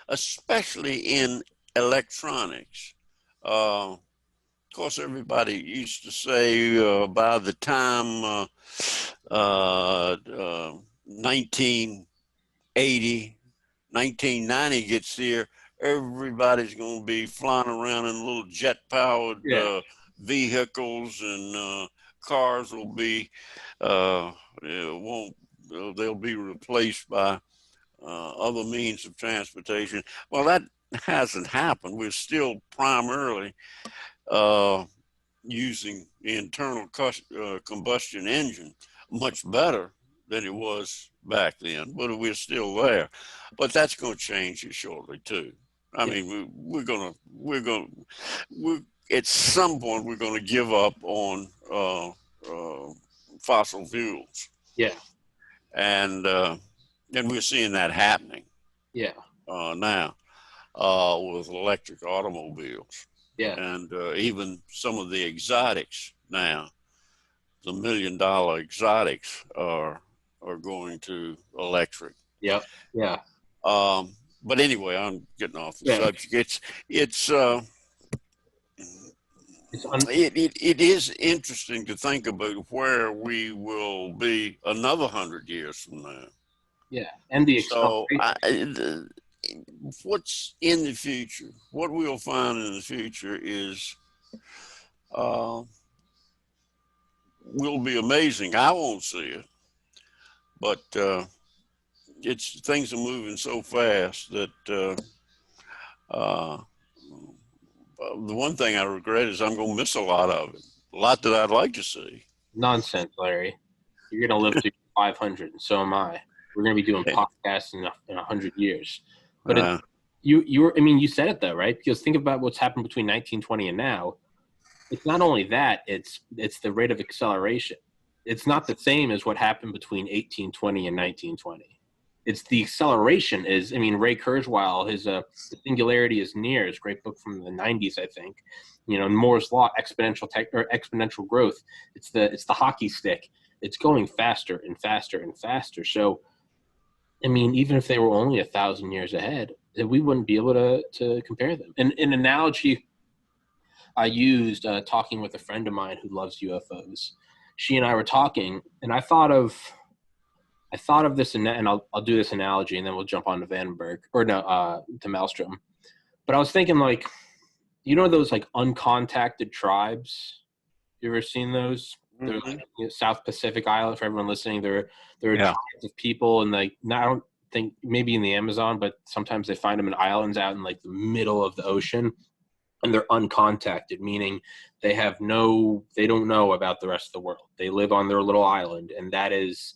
B: especially in electronics, of course, everybody used to say by the time 1980, 1990 gets here, everybody's going to be flying around in little jet-powered
A: Yeah.
B: vehicles, and cars will be won't they'll be replaced by other means of transportation. Well, that hasn't happened. We're still primarily using the internal combustion engine, much better than it was back then, but we're still there. But that's going to change shortly too. I
A: Yeah.
B: mean, we're at some point we're going to give up on fossil fuels,
A: Yeah.
B: and we're seeing that happening
A: Yeah.
B: now with electric automobiles,
A: Yeah.
B: and even some of the exotics now. The $1 million exotics are going to electric.
A: Yep. Yeah.
B: But anyway, I'm getting off the
A: Yeah.
B: subject.
A: It's
B: It is interesting to think about where we will be another 100 years from now.
A: yeah. And the
B: So,
A: acceleration.
B: what's in the future? What we'll find in the future is uh, will be amazing. I won't see it, but it's things are moving so fast that uh, the one thing I regret is I'm going to miss a lot of it, a lot that I'd like to see.
A: Nonsense, Larry. You're gonna live to 500, and so am I. We're gonna be doing podcasts in 100 years. But
B: Uh,
A: I mean, you said it though, right? Because think about what's happened between 1920 and now. It's not only that; it's the rate of acceleration. It's not the same as what happened between 1820 and 1920. It's the acceleration is. I mean, Ray Kurzweil, his The Singularity is Near, his great book from the 90s, I think. You know, Moore's Law, exponential growth. It's the hockey stick. It's going faster and faster and faster. So, I mean, even if they were only 1,000 years ahead, we wouldn't be able to compare them. And an analogy I used talking with a friend of mine who loves UFOs. She and I were talking, and I thought of this, and I'll do this analogy, and then we'll jump on to Vandenberg or no, to Maelstrom. But I was thinking, like, you know, those like uncontacted tribes. You ever seen those? They're like, South Pacific Island. For everyone listening, there are
B: yeah.
A: tribes of people, and like, I don't think maybe in the Amazon, but sometimes they find them in islands out in like the middle of the ocean, and they're uncontacted, meaning they don't know about the rest of the world. They live on their little island, and that is,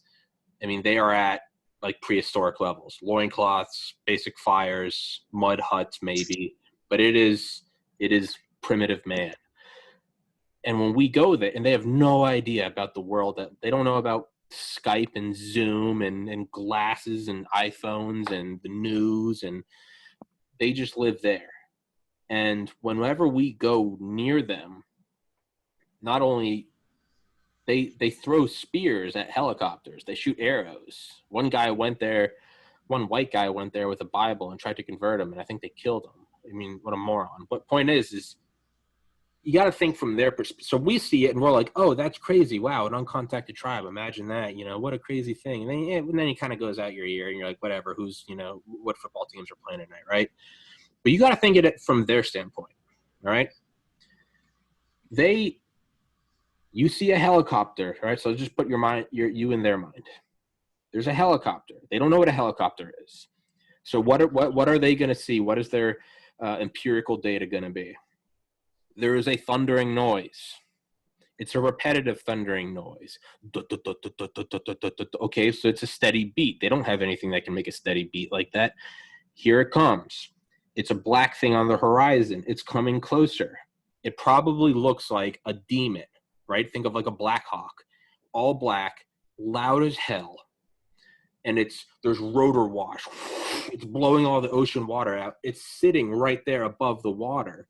A: I mean, they are at like prehistoric levels, loincloths, basic fires, mud huts, maybe, but it is primitive man. And when we go there, and they have no idea about the world, that they don't know about Skype and Zoom and glasses and iPhones and the news, and they just live there. And whenever we go near them, not only they throw spears at helicopters, they shoot arrows. One white guy went there with a Bible and tried to convert him, and I think they killed him. I mean, what a moron. But point is you got to think from their perspective. So we see it and we're like, oh, that's crazy. Wow, an uncontacted tribe. Imagine that. You know, what a crazy thing. And then it kind of goes out your ear and you're like, whatever, what football teams are playing tonight, right? But you got to think of it from their standpoint, all right? You see a helicopter, right? So just put you in their mind. There's a helicopter. They don't know what a helicopter is. So what are they going to see? What is their empirical data going to be? There is a thundering noise. It's a repetitive thundering noise. Okay, so it's a steady beat. They don't have anything that can make a steady beat like that. Here it comes. It's a black thing on the horizon. It's coming closer. It probably looks like a demon, right? Think of like a Black Hawk, all black, loud as hell. And there's rotor wash. It's blowing all the ocean water out. It's sitting right there above the water.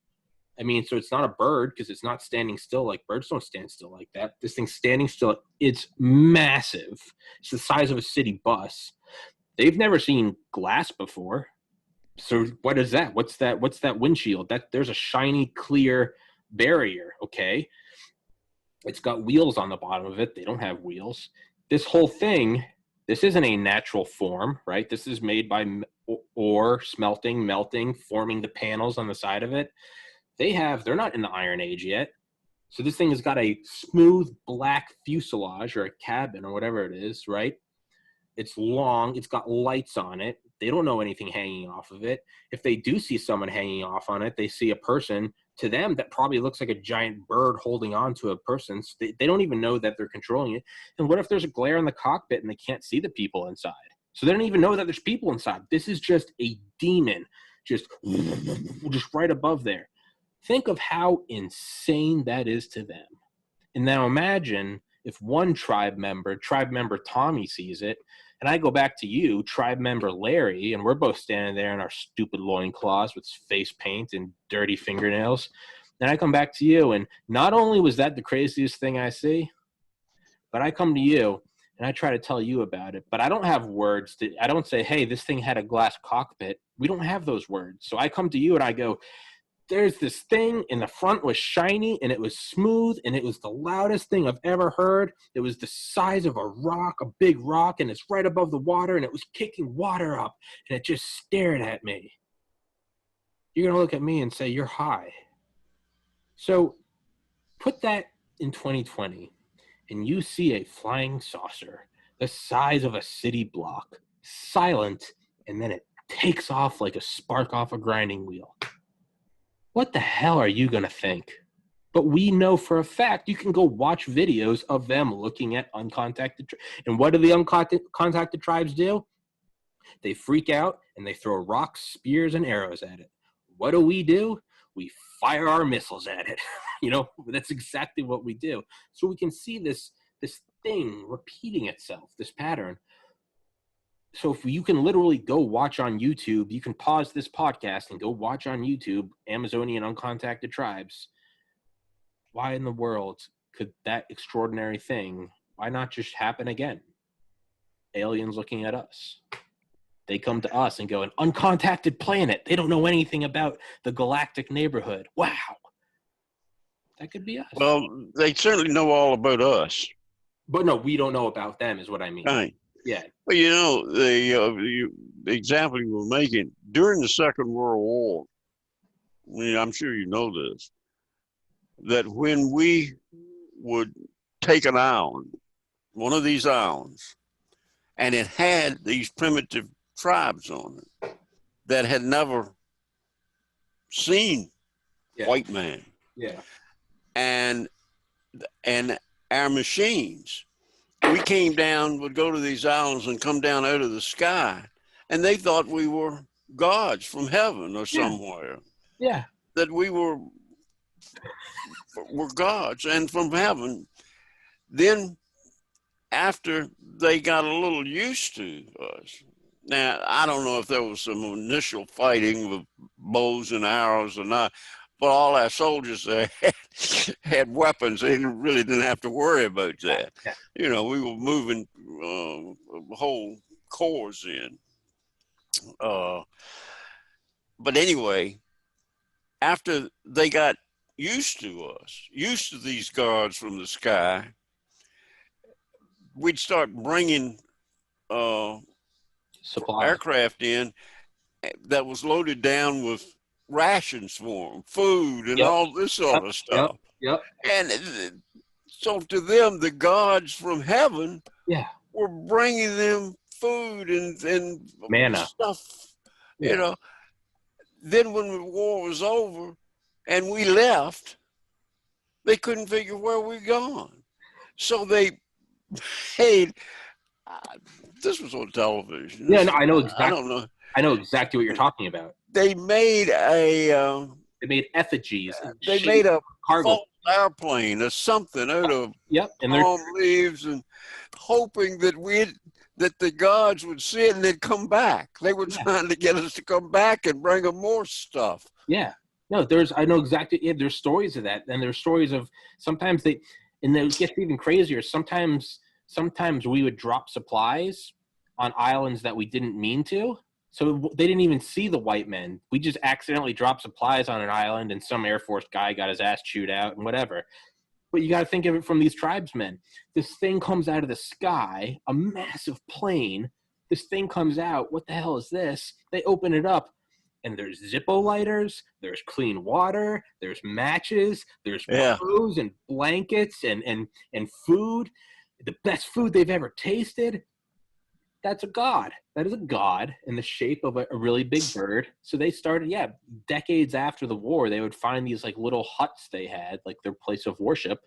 A: I mean, so it's not a bird because it's not standing still. Like birds don't stand still like that. This thing's standing still. It's massive. It's the size of a city bus. They've never seen glass before. So what is that? What's that windshield? There's a shiny, clear barrier, okay? It's got wheels on the bottom of it. They don't have wheels. This whole thing, This isn't a natural form, right? This is made by ore, smelting, melting, forming the panels on the side of it. They're not in the Iron Age yet. So this thing has got a smooth black fuselage or a cabin or whatever it is, right? It's long. It's got lights on it. They don't know anything hanging off of it. If they do see someone hanging off on it, they see a person. To them, that probably looks like a giant bird holding on to a person. So they don't even know that they're controlling it. And what if there's a glare in the cockpit and they can't see the people inside? So they don't even know that there's people inside. This is just a demon, just right above there. Think of how insane that is to them. And now imagine if one tribe member Tommy, sees it, and I go back to you, tribe member Larry, and we're both standing there in our stupid loincloths with face paint and dirty fingernails. And I come back to you, and not only was that the craziest thing I see, but I come to you and I try to tell you about it. But I don't have words. I don't say, hey, this thing had a glass cockpit. We don't have those words. So I come to you and I go, there's this thing in the front was shiny and it was smooth and it was the loudest thing I've ever heard. It was the size of a rock, a big rock, and it's right above the water and it was kicking water up and it just stared at me. You're going to look at me and say, you're high. So put that in 2020 and you see a flying saucer the size of a city block, silent, and then it takes off like a spark off a grinding wheel. What the hell are you going to think? But we know for a fact you can go watch videos of them looking at uncontacted tribes. And what do the uncontacted tribes do? They freak out and they throw rocks, spears, and arrows at it. What do? We fire our missiles at it. That's exactly what we do. So we can see this thing repeating itself, this pattern. So if you can literally go watch on YouTube, you can pause this podcast and go watch on YouTube Amazonian uncontacted tribes. Why in the world could that extraordinary thing, why not just happen again? Aliens looking at us. They come to us and go, an uncontacted planet. They don't know anything about the galactic neighborhood. Wow. That could be us.
B: Well, they certainly know all about us.
A: But no, we don't know about them is what I mean.
B: Right.
A: Yeah.
B: Well, the example you were making during the Second World War, I'm sure you know this, that when we would take an island, one of these islands, and it had these primitive tribes on it that had never seen white man.
A: Yeah.
B: And our machines, we came down, would go to these islands and come down out of the sky, and they thought we were gods from heaven or somewhere.
A: Yeah.
B: That we were gods and from heaven. Then after they got a little used to us, now I don't know if there was some initial fighting with bows and arrows or not, but all our soldiers there had weapons. They really didn't have to worry about that. Yeah. We were moving whole corps in. But anyway, after they got used to us, used to these guards from the sky, we'd start bringing aircraft in that was loaded down with rations for them, food, and all this sort of stuff.
A: Yep.
B: And so to them, the gods from heaven were bringing them food and
A: manna
B: stuff, Then when the war was over and we left, they couldn't figure where we'd gone. So they paid. This was on television.
A: Yeah, no, I know exactly.
B: I don't know.
A: I know exactly what you're talking about.
B: They made
A: they made effigies.
B: They made a
A: cargo
B: airplane or something out of
A: and
B: palm leaves, and hoping that the gods would see it and they'd come back. They were trying to get us to come back and bring them more stuff.
A: Yeah. No, I know exactly. Yeah, there's stories of that, and there's stories of sometimes it gets even crazier. Sometimes we would drop supplies on islands that we didn't mean to. So they didn't even see the white men. We just accidentally dropped supplies on an island, and some Air Force guy got his ass chewed out and whatever. But you got to think of it from these tribesmen. This thing comes out of the sky, a massive plane. This thing comes out. What the hell is this? They open it up, and there's Zippo lighters, there's clean water, there's matches, there's clothes and blankets and food. The best food they've ever tasted. That's a god. That is a god in the shape of a really big bird. So they started, decades after the war, they would find these like little huts they had, like their place of worship.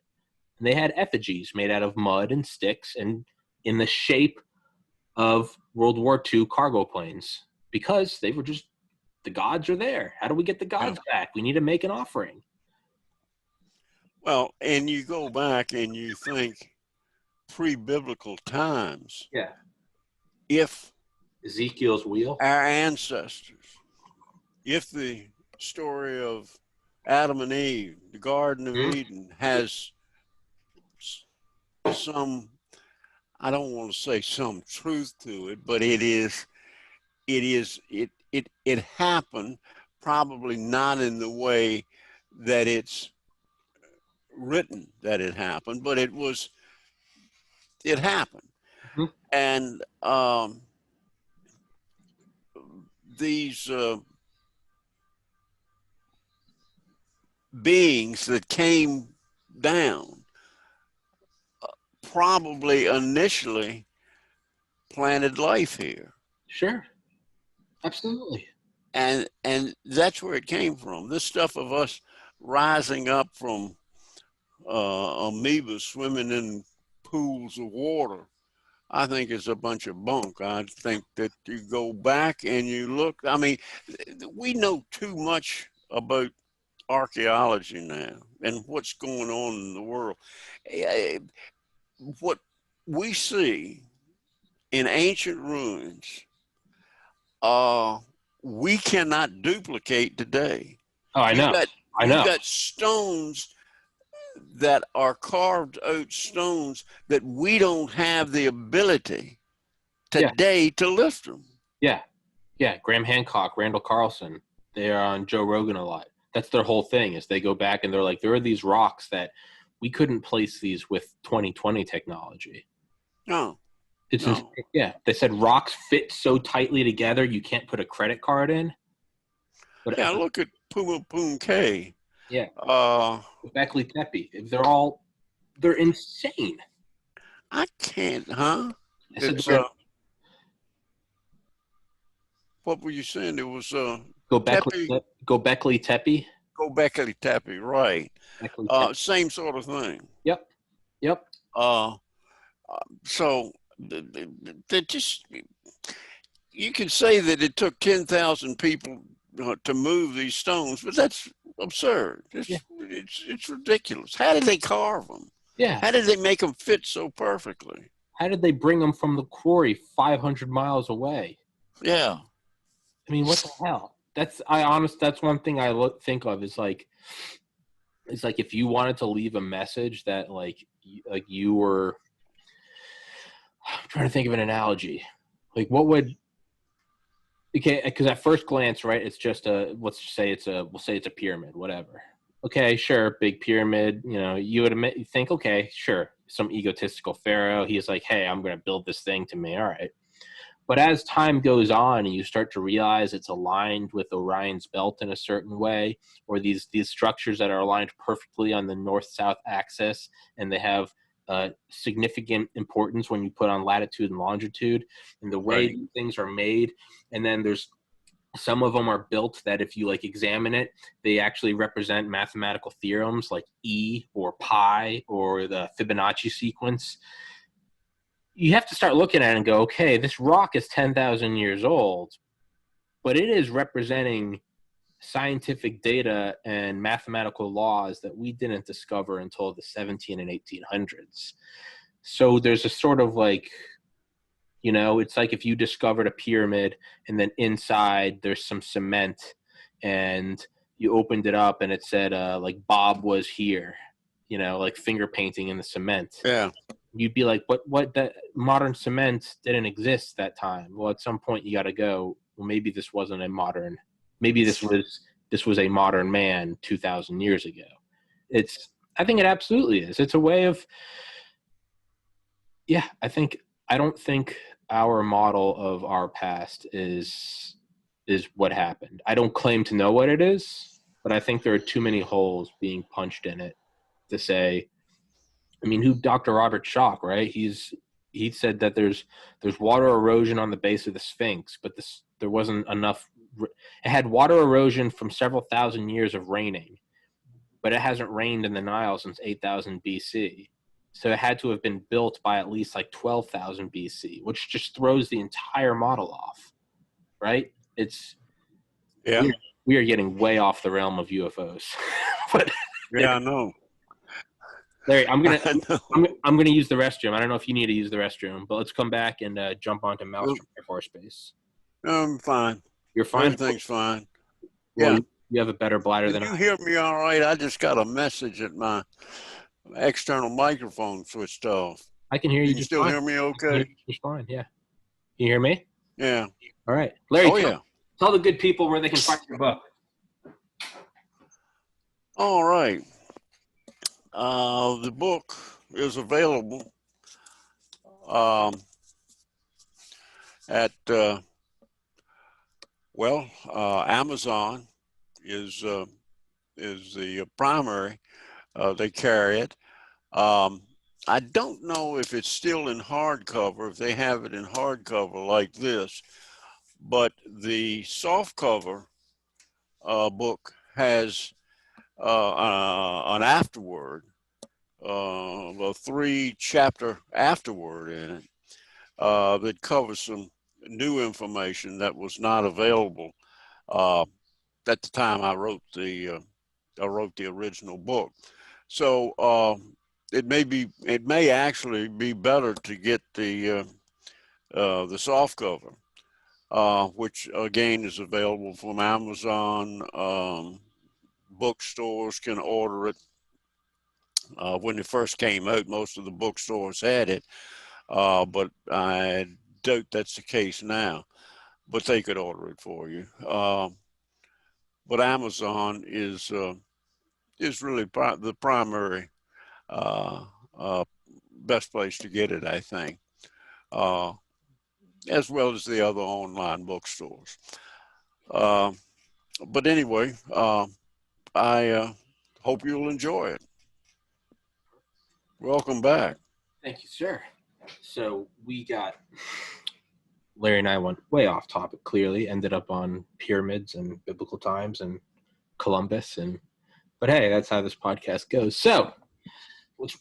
A: And they had effigies made out of mud and sticks and in the shape of World War II cargo planes, because they were just, the gods are there. How do we get the gods back? We need to make an offering.
B: Well, and you go back and you think pre-biblical times.
A: Yeah.
B: If
A: Ezekiel's wheel,
B: our ancestors, if the story of Adam and Eve, the Garden of Eden, has some, I don't want to say some truth to it, but it happened, probably not in the way that it's written that it happened, but it happened. Mm-hmm. And these beings that came down probably initially planted life here.
A: Sure. Absolutely.
B: And that's where it came from. This stuff of us rising up from amoebas swimming in pools of water, I think is a bunch of bunk. I think that you go back and you look, I mean, we know too much about archaeology now and what's going on in the world. What we see in ancient ruins, we cannot duplicate today.
A: Oh, I know.
B: You've got stones that are carved out stones that we don't have the ability today to lift them.
A: Yeah. Graham Hancock, Randall Carlson, they are on Joe Rogan a lot. That's their whole thing, is they go back and they're like, there are these rocks that we couldn't place these with 2020 technology.
B: No.
A: They said rocks fit so tightly together you can't put a credit card in.
B: But look at Puma Punke.
A: Yeah. Beckley Tepe. They're insane.
B: I can't, what were you saying? It was
A: Gobekli Tepe.
B: Gobekli Tepe, right. Same sort of thing.
A: Yep.
B: So they just, you can say that it took 10,000 people to move these stones, but that's absurd. It's ridiculous. How did they carve them?
A: Yeah.
B: How did they make them fit so perfectly?
A: How did they bring them from the quarry 500 miles away?
B: Yeah.
A: I mean, what the hell? That's one thing I think of is like, it's like if you wanted to leave a message that like you were, I'm trying to think of an analogy. Like what would, okay, because at first glance, right, it's just we'll say it's a pyramid, whatever. Okay, sure, big pyramid. You know, you think, okay, sure, some egotistical pharaoh. He's like, hey, I'm going to build this thing to me. All right. But as time goes on and you start to realize it's aligned with Orion's belt in a certain way, or these structures that are aligned perfectly on the north-south axis, and they have significant importance when you put on latitude and longitude and the way these things are made. And then there's some of them are built that if you like examine it, they actually represent mathematical theorems like E or pi or the Fibonacci sequence. You have to start looking at it and go, okay, this rock is 10,000 years old, but it is representing scientific data and mathematical laws that we didn't discover until the 17 and 1800s. So there's a sort of like, you know, it's like if you discovered a pyramid and then inside there's some cement and you opened it up and it said like Bob was here, you know, like finger painting in the cement.
B: Yeah.
A: You'd be like, what, that modern cement didn't exist that time. Well, at some point you got to go, well, maybe this wasn't a modern, maybe this was a modern man 2,000 years ago. It's I think it absolutely is. It's a way of, yeah, I don't think our model of our past is what happened. I don't claim to know what it is, but I think there are too many holes being punched in it to say. I mean, who Dr. Robert Schoch, right? He said that there's water erosion on the base of the Sphinx, but there wasn't enough. It had water erosion from several thousand years of raining, but it hasn't rained in the Nile since 8,000 BC. So it had to have been built by at least like 12,000 BC, which just throws the entire model off, right?
B: Yeah.
A: We are getting way off the realm of UFOs. But
B: Yeah, I know.
A: Larry, I'm gonna use the restroom. I don't know if you need to use the restroom, but let's come back and jump onto Maelstrom Air Force Base.
B: I'm fine.
A: You're fine.
B: Everything's fine.
A: Well,
B: Yeah.
A: you have a better bladder
B: Can
A: than
B: you
A: I.
B: hear me all right? I just got a message that my external microphone switched off.
A: I can hear you
B: You can
A: just
B: still
A: fine.
B: hear me
A: I can hear
B: okay?
A: you just fine. Yeah. Can you hear me?
B: Yeah.
A: All right, Larry.
B: Oh, yeah.
A: Tell the good people where they can find your book.
B: All right. The book is available at Amazon is the primary. They carry it. I don't know if it's still in hardcover, if they have it in hardcover like this, but the softcover book has an afterword, a 3-chapter afterword in it that covers some new information that was not available at the time I wrote the original book. So it may actually be better to get the soft cover, which again is available from Amazon. Bookstores can order it. When it first came out, most of the bookstores had it, but I doubt that's the case now. But they could order it for you. But Amazon is really the primary best place to get it, I think, as well as the other online bookstores. But anyway, I hope you'll enjoy it. Welcome back.
A: Thank you, sir. So we got Larry and I went way off topic. Clearly, ended up on pyramids and biblical times and Columbus, but hey, that's how this podcast goes. So let's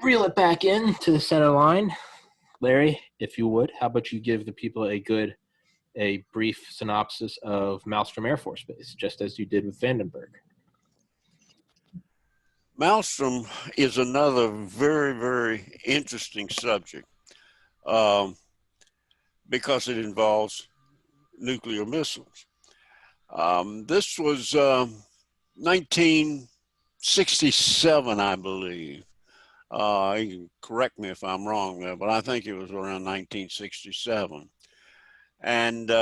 A: reel it back in to the center line. Larry, if you would, how about you give the people a brief synopsis of Maelstrom Air Force Base, just as you did with Vandenberg.
B: Maelstrom is another very, very interesting subject because it involves nuclear missiles. This was 1967, I believe. You can correct me if I'm wrong there, but I think it was around 1967. And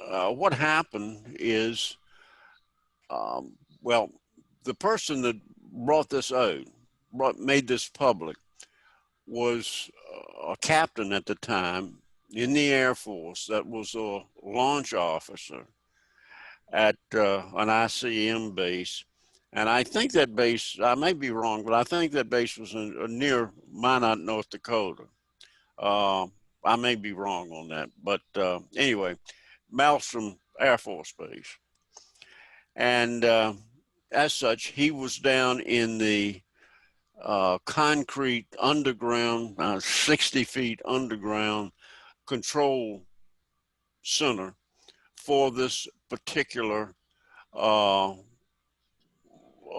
B: what happened is, the person that brought this out, made this public, was a captain at the time in the Air Force that was a launch officer at an ICM base. And I think that base, I may be wrong, but I think that base was near Minot, North Dakota. I may be wrong on that, but anyway, Maelstrom Air Force Base. And as such, he was down in the concrete underground, 60 feet underground control center for this particular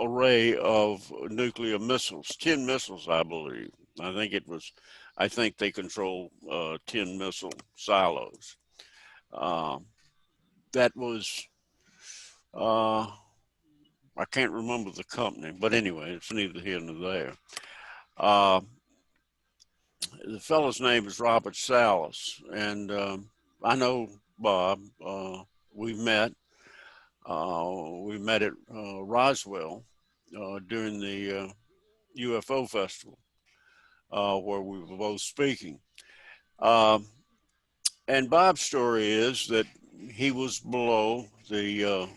B: array of nuclear missiles, 10 missiles, I believe. I think they control 10 missile silos. That was, I can't remember the company, but anyway, it's neither here nor there. The fellow's name is Robert Salas, and I know Bob. We met at Roswell, during the UFO festival where we were both speaking. And Bob's story is that he was below the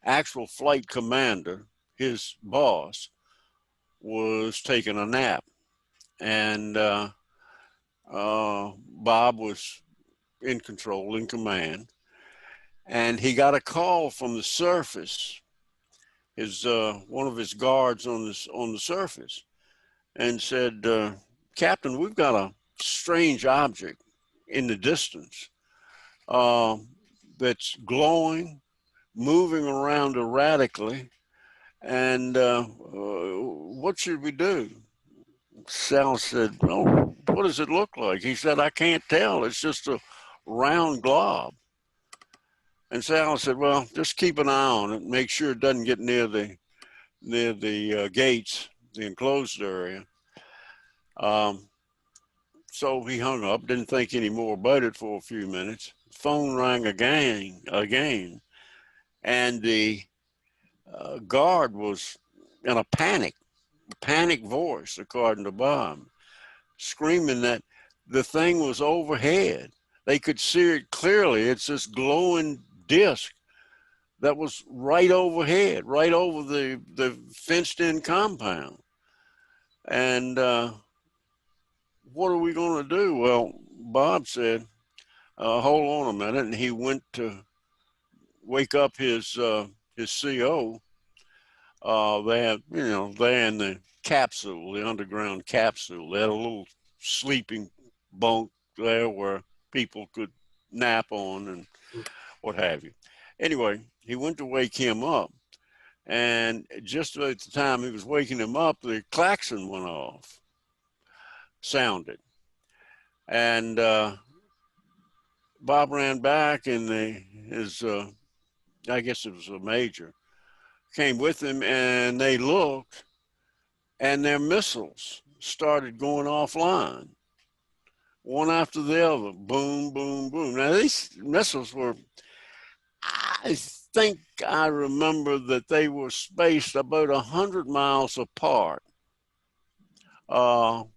B: actual flight commander. His boss was taking a nap, and Bob was in control, in command, and he got a call from the surface. His one of his guards on the surface, and said, "Captain, we've got a strange object in the distance uh, that's glowing, moving around erratically, and what should we do?" Sal said, "Oh, what does it look like?" He said, "I can't tell. It's just a round glob." And Sal said, "Well, just keep an eye on it. Make sure it doesn't get near the gates, the enclosed area." Um, so he hung up, didn't think any more about it for a few minutes. Phone rang again, and the guard was in a panic voice, according to Bob, screaming that the thing was overhead. They could see it clearly. It's this glowing disc that was right overhead, right over the fenced-in compound. And what are we going to do? Well, Bob said, hold on a minute. And he went to wake up his CO. They had, they in the capsule, the underground capsule. They had a little sleeping bunk there where people could nap on and what have you. Anyway, he went to wake him up. And just at the time he was waking him up, the klaxon went off, sounded. And Bob ran back, and his I guess it was a major, came with him, and they looked, and their missiles started going offline, one after the other, boom, boom, boom. Now, these missiles were, I think I remember that they were spaced about 100 miles apart. Now,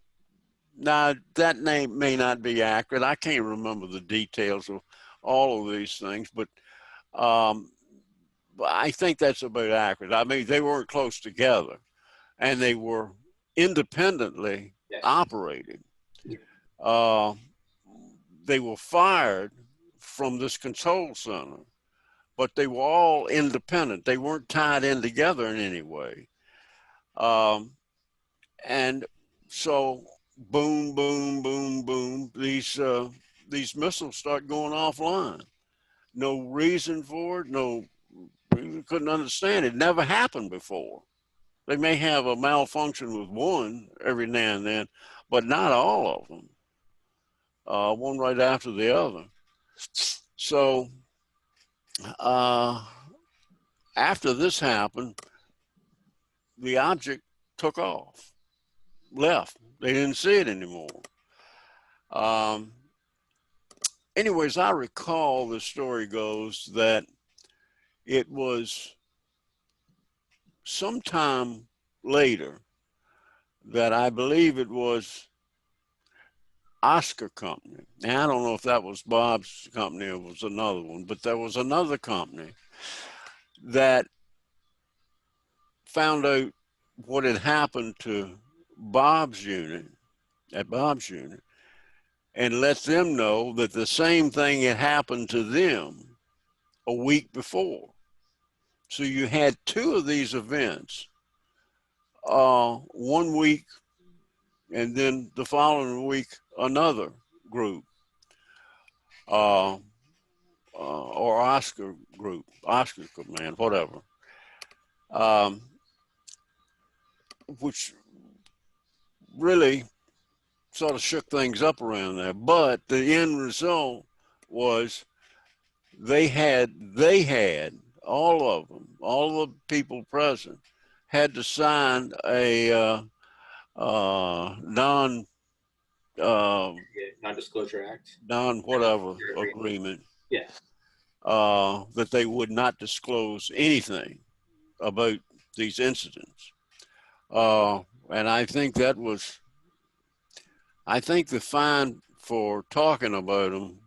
B: that name may not be accurate. I can't remember the details of all of these things, but I think that's about accurate. I mean, they weren't close together, and they were independently operated. They were fired from this control center, but they were all independent. They weren't tied in together in any way. And so, boom, boom, boom, boom, these missiles start going offline. No reason for it. No, we couldn't understand it. Never happened before. They may have a malfunction with one every now and then, but not all of them. One right after the other. So after this happened, the object took off, left. They didn't see it anymore. Anyways, I recall the story goes that it was sometime later that I believe it was Oscar Company. Now, I don't know if that was Bob's company or was another one, but there was another company that found out what had happened to Bob's unit, at Bob's unit, and let them know that the same thing had happened to them a week before. So you had two of these events, 1 week, and then the following week, another group, or Oscar group, Oscar Command, whatever, which really sort of shook things up around there. But the end result was they had all of them, all the people present, had to sign a
A: non-disclosure act,
B: non-whatever agreement.
A: Yeah.
B: That they would not disclose anything about these incidents. And I think I think the fine for talking about them,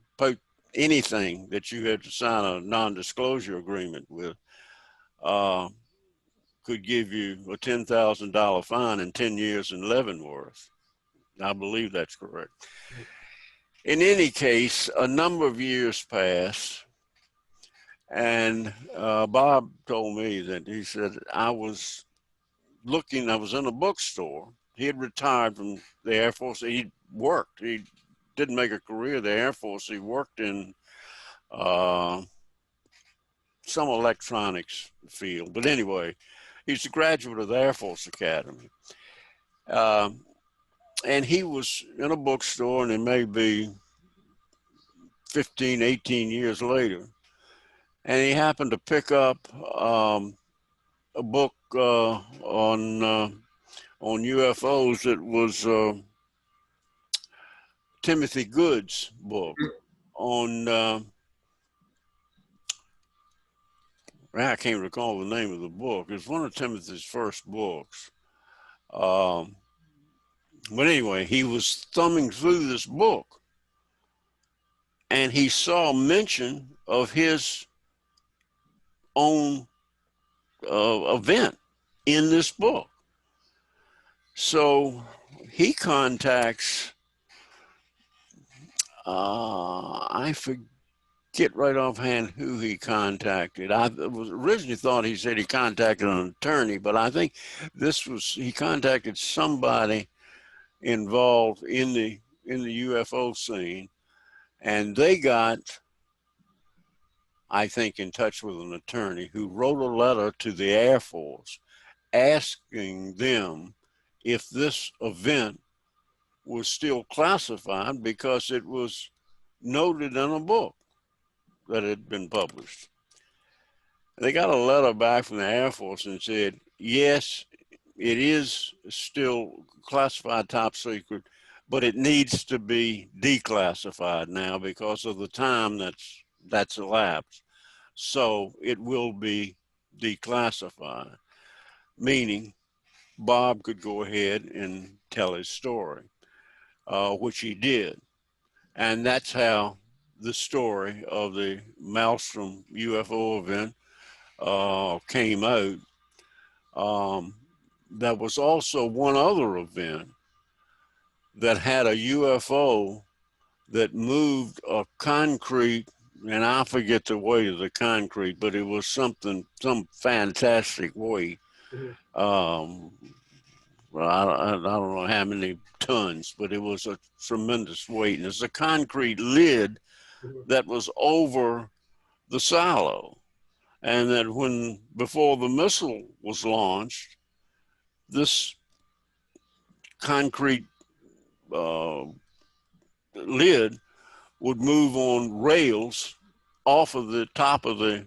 B: anything that you had to sign a non-disclosure agreement with, could give you a $10,000 fine and 10 years in Leavenworth. I believe that's correct. In any case, a number of years passed, and Bob told me that he said, I was in a bookstore. He had retired from the Air Force. He worked. He didn't make a career in the Air Force. He worked in some electronics field. But anyway, he's a graduate of the Air Force Academy. And he was in a bookstore, and it may be 15, 18 years later. And he happened to pick up a book on UFOs. It was Timothy Good's book on, I can't recall the name of the book. It's one of Timothy's first books. But anyway, he was thumbing through this book, and he saw mention of his own event in this book. So he contacts, I forget right offhand who he contacted. I was originally thought he said he contacted an attorney, but I think he contacted somebody involved in the UFO scene, and they got, I think, in touch with an attorney who wrote a letter to the Air Force asking them if this event was still classified because it was noted in a book that had been published. They got a letter back from the Air Force and said, yes, it is still classified top secret, but it needs to be declassified now because of the time that's elapsed. So it will be declassified, meaning Bob could go ahead and tell his story, which he did. And that's how the story of the Maelstrom UFO event came out. There was also one other event that had a UFO that moved a concrete, and I forget the weight of the concrete, but it was some fantastic weight. Well, I don't know how many tons, but it was a tremendous weight. And it's a concrete lid that was over the silo. And that before the missile was launched, this concrete lid would move on rails off of the top of the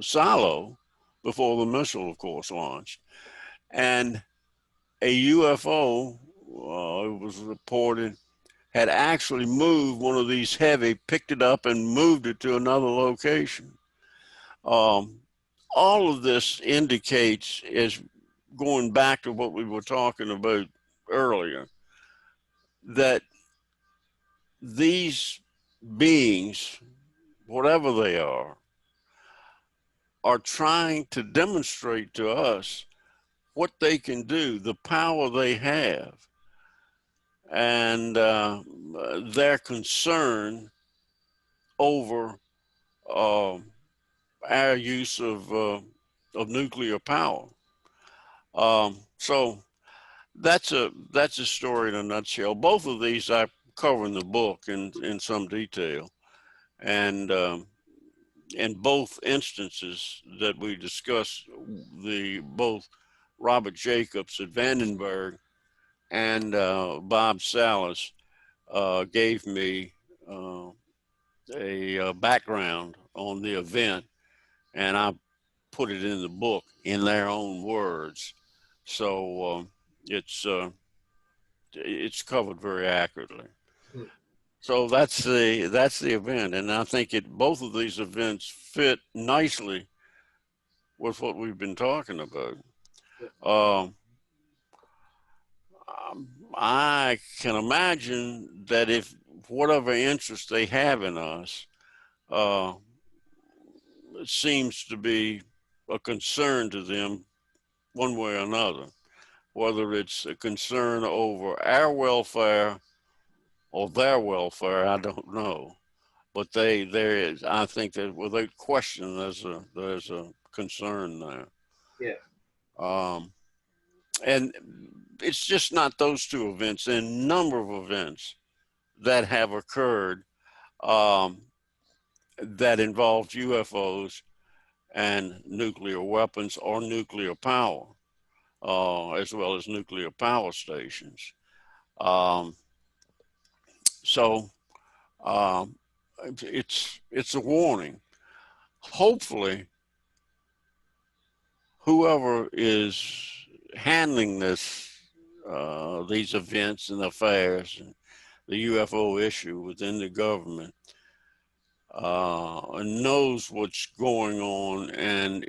B: silo before the missile, of course, launched. And a UFO, it was reported, had actually moved one of these heavy, picked it up and moved it to another location. All of this indicates, is going back to what we were talking about earlier, that these beings, whatever they are trying to demonstrate to us what they can do, the power they have, and their concern over our use of nuclear power. So that's a story in a nutshell. Both of these I cover in the book in some detail, and in both instances that we discuss, both Robert Jacobs at Vandenberg and Bob Salas gave me a background on the event, and I put it in the book in their own words. So it's covered very accurately. So that's the event, and I think both of these events fit nicely with what we've been talking about. Um, I can imagine that if whatever interest they have in us uh, seems to be a concern to them one way or another, whether it's a concern over our welfare or their welfare, I don't know. But there is, I think that without question, there's a concern there.
A: Yeah.
B: And it's just not those two events, a number of events that have occurred um, that involved UFOs and nuclear weapons or nuclear power, as well as nuclear power stations. Um, so um, it's a warning. Hopefully, whoever is handling these events and affairs, and the UFO issue within the government, knows what's going on and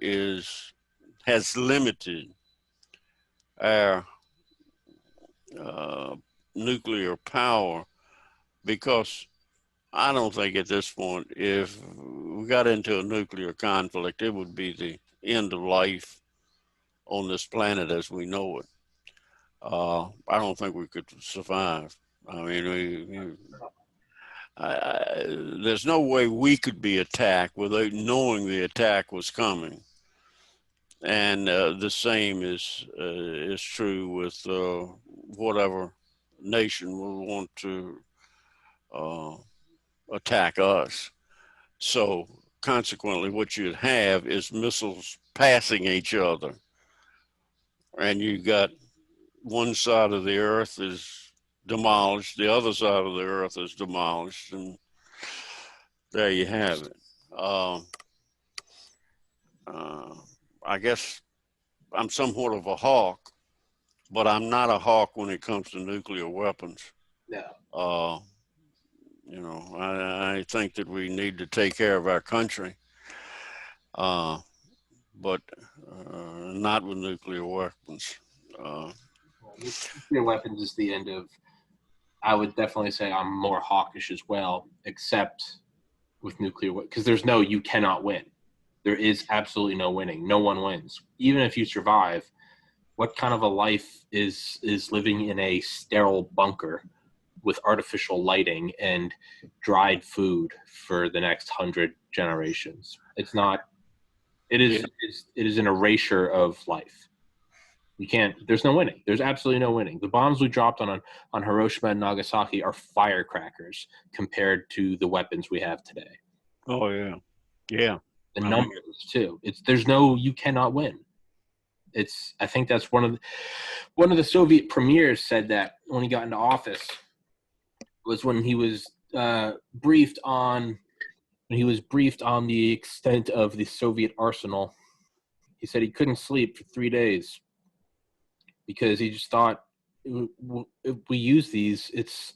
B: has limited our uh, nuclear power, because I don't think at this point, if we got into a nuclear conflict, it would be the end of life on this planet as we know it. I don't think we could survive. I mean, there's no way we could be attacked without knowing the attack was coming. And the same is true with whatever nation will want to uh, attack us. So consequently, what you'd have is missiles passing each other, and you got one side of the earth is demolished, the other side of the earth is demolished, and there you have it. Uh, I guess I'm somewhat of a hawk, but I'm not a hawk when it comes to nuclear weapons.
A: No.
B: I think that we need to take care of our country, but not with nuclear weapons.
A: Nuclear weapons is the end of. I would definitely say I'm more hawkish as well, except with nuclear, because there's no, you cannot win. There is absolutely no winning. No one wins. Even if you survive, what kind of a life is living in a sterile bunker with artificial lighting and dried food for the next 100 generations? It's not. It is. It is an erasure of life. You can't. There's no winning. There's absolutely no winning. The bombs we dropped on Hiroshima and Nagasaki are firecrackers compared to the weapons we have today.
B: Oh yeah, yeah.
A: The numbers too. There's no. You cannot win. I think that's one of the Soviet premiers said that when he got into office, was when he was briefed on the extent of the Soviet arsenal. He said he couldn't sleep for 3 days because he just thought, if we use these, it's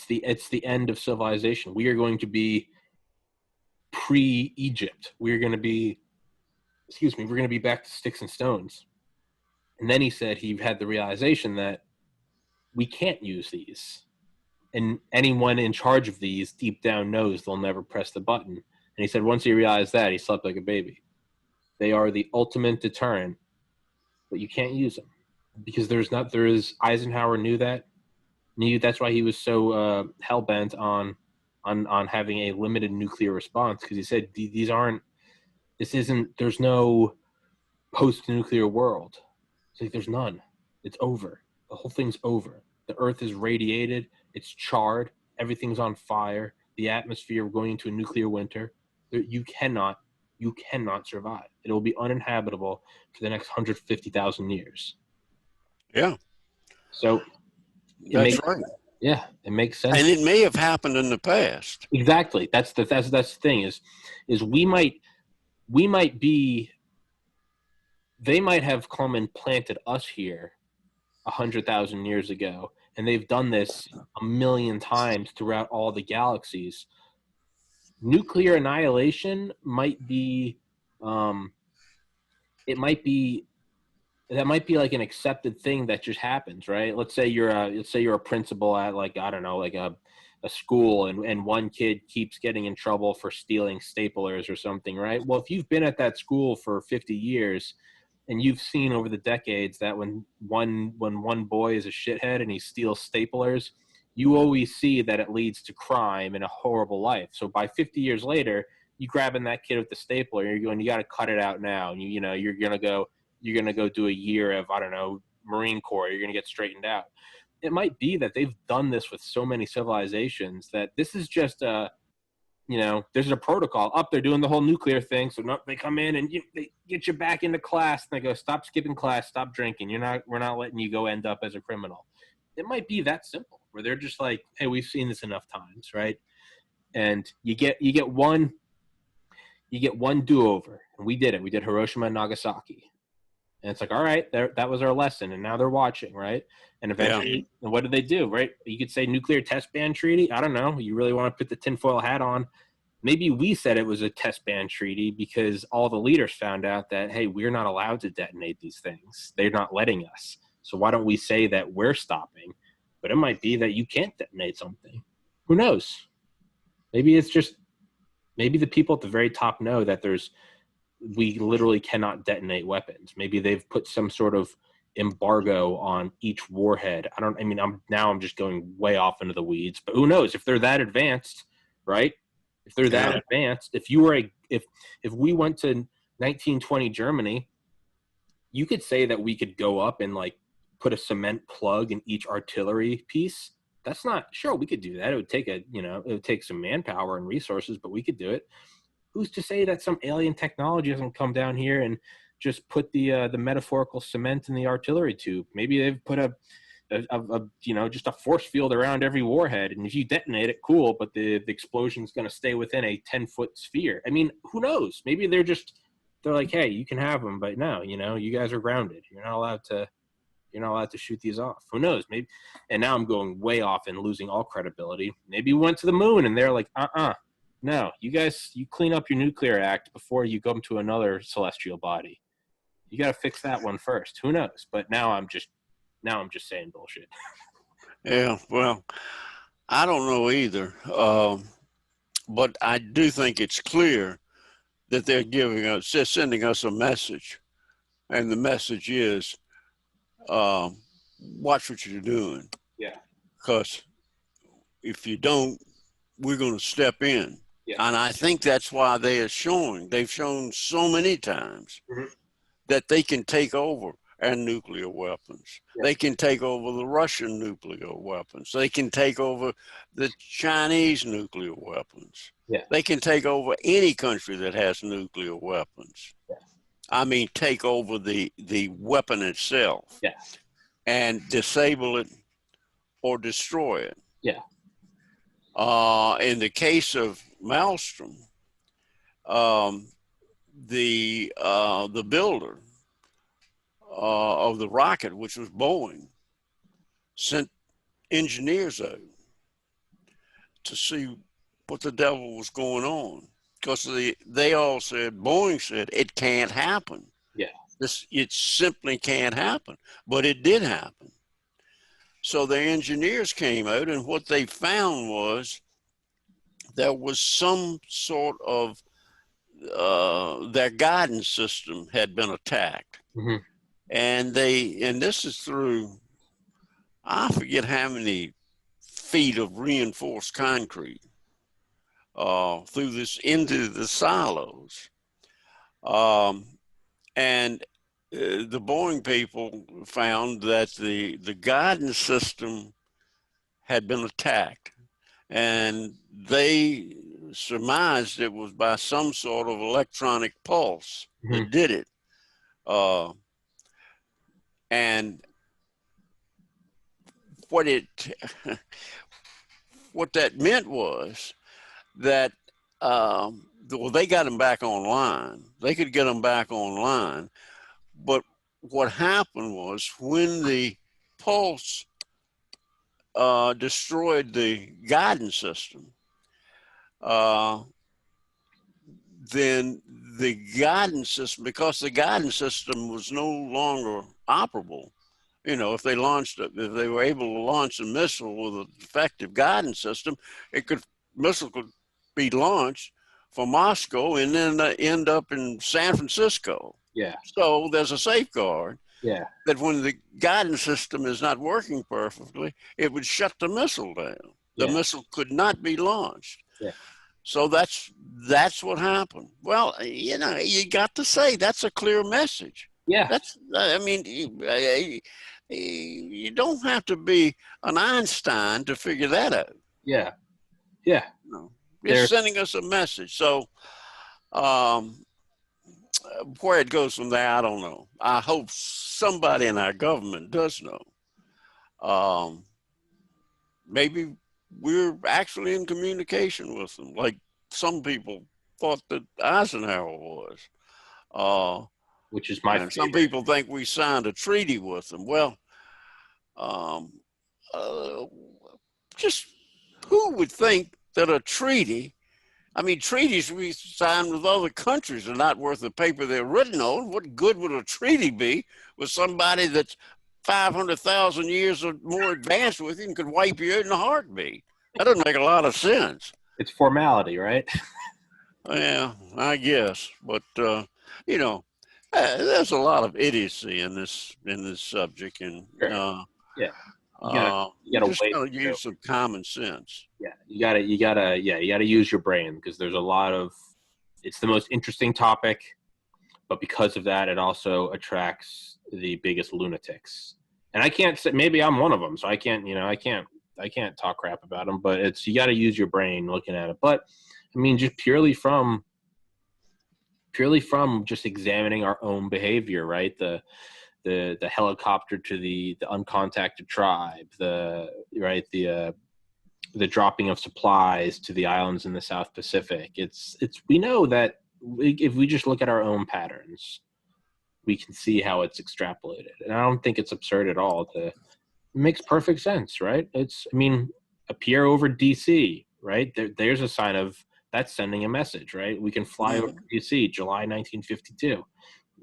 A: the end of civilization. We are going to be pre-Egypt. We're going to be back to sticks and stones. And then he said he had the realization that we can't use these. And anyone in charge of these deep down knows they'll never press the button. And he said once he realized that, he slept like a baby. They are the ultimate deterrent, but you can't use them because Eisenhower knew that. That's why he was so hell-bent on having a limited nuclear response, because he said there's no post-nuclear world. It's like there's none. It's over. The whole thing's over. The earth is radiated. It's charred. Everything's on fire. The atmosphere, we're going into a nuclear winter. You cannot survive. It will be uninhabitable for the next 150,000 years.
B: Yeah.
A: So
B: that's right.
A: Yeah, it makes sense.
B: And it may have happened in the past.
A: Exactly. That's the thing is we might be. They might have come and planted us here 100,000 years ago, and they've done this a million times throughout all the galaxies. Nuclear annihilation might be, it might be that might be like an accepted thing that just happens, right? Let's say you're a principal at, like, I don't know, like a school, and one kid keeps getting in trouble for stealing staplers or something, right? Well, if you've been at that school for 50 years and you've seen over the decades that when one boy is a shithead and he steals staplers, you always see that it leads to crime and a horrible life. So by 50 years later, you grabbing that kid with the stapler, you're going, you got to cut it out now. And you're going to go do a year of, I don't know, Marine Corps. You're going to get straightened out. It might be that they've done this with so many civilizations that this is just there's a protocol up. They're doing the whole nuclear thing. So they come in and they get you back into class, and they go, stop skipping class, stop drinking. We're not letting you go end up as a criminal. It might be that simple, where they're just like, hey, we've seen this enough times, right? And you get one do-over. And we did it. We did Hiroshima and Nagasaki. And it's like, all right, that was our lesson, and now they're watching, right? And eventually, what did they do, right? You could say nuclear test ban treaty. I don't know. You really want to put the tinfoil hat on. Maybe we said it was a test ban treaty because all the leaders found out that, hey, we're not allowed to detonate these things. They're not letting us. So why don't we say that we're stopping? But it might be that you can't detonate something. Who knows? Maybe the people at the very top know that we literally cannot detonate weapons. Maybe they've put some sort of embargo on each warhead. I'm just going way off into the weeds, but who knows if they're that advanced, right? If they're that advanced, if we went to 1920 Germany, you could say that we could go up and like put a cement plug in each artillery piece. That's not sure. We could do that. It would take some manpower and resources, but we could do it. Who's to say that some alien technology doesn't come down here and just put the metaphorical cement in the artillery tube? Maybe they've put just a force field around every warhead, and if you detonate it, cool, but the explosion's going to stay within a 10-foot sphere. I mean, who knows? Maybe they're like, hey, you can have them, but no, you guys are grounded. You're not allowed to shoot these off. Who knows? Maybe. And now I'm going way off and losing all credibility. Maybe we went to the moon and they're like, no, you guys, you clean up your nuclear act before you go to another celestial body. You got to fix that one first. Who knows? But now I'm just saying bullshit.
B: Yeah, well, I don't know either. But I do think it's clear that they're sending us a message. And the message is, watch what you're doing.
A: Yeah.
B: Because if you don't, we're going to step in.
A: Yeah.
B: And I think that's why they've shown so many times that they can take over our nuclear weapons. Yeah. They can take over the Russian nuclear weapons. They can take over the Chinese nuclear weapons.
A: Yeah.
B: They can take over any country that has nuclear weapons.
A: Yeah.
B: I mean, take over the weapon itself.
A: Yeah.
B: And disable it or destroy it.
A: Yeah.
B: In the case of Maelstrom, the builder of the rocket, which was Boeing, sent engineers out to see what the devil was going on, because Boeing said it can't happen.
A: Yeah,
B: it simply can't happen, but it did happen. So the engineers came out, and what they found was there was some sort of their guidance system had been attacked.
A: Mm-hmm.
B: And this is through, I forget how many feet of reinforced concrete through this into the silos. And the Boeing people found that the guidance system had been attacked, and they surmised it was by some sort of electronic pulse that did it. And what that meant was that they got them back online. They could get them back online. But what happened was when the pulse destroyed the guidance system, then the guidance system, because the guidance system was no longer operable, you know, if they were able to launch a missile with an effective guidance system, missile could be launched from Moscow and then end up in San Francisco.
A: Yeah.
B: So there's a safeguard.
A: Yeah.
B: That when the guidance system is not working perfectly, it would shut the missile down. The missile could not be launched.
A: Yeah.
B: So that's what happened. Well, you know, you got to say that's a clear message.
A: Yeah.
B: I mean, you don't have to be an Einstein to figure that out.
A: Yeah. Yeah.
B: No, it's sending us a message. So, where it goes from there, I don't know. I hope somebody in our government does know. Maybe we're actually in communication with them, like some people thought that Eisenhower was.
A: Which is my favorite.
B: Some people think we signed a treaty with them. Well, just who would think that a treaty, I mean, treaties we sign with other countries are not worth the paper they're written on. What good would a treaty be with somebody that's 500,000 years or more advanced with you and could wipe you out in a heartbeat? That doesn't make a lot of sense.
A: It's formality, right?
B: Yeah, I guess. But, you know, there's a lot of idiocy in this subject. And,
A: yeah. You gotta
B: use some common sense.
A: Yeah, you gotta use your brain, because there's a lot of. It's the most interesting topic, but because of that, it also attracts the biggest lunatics. And I can't say, maybe I'm one of them, so I can't talk crap about them. But you got to use your brain looking at it. But I mean, just purely from just examining our own behavior, right? The helicopter to the uncontacted tribe, the dropping of supplies to the islands in the South Pacific. We know that if we just look at our own patterns, we can see how it's extrapolated. And I don't think it's absurd at all. It makes perfect sense, right? Appear over DC, right? There's a sign of that's sending a message, right? We can fly over DC, July 1952. We're going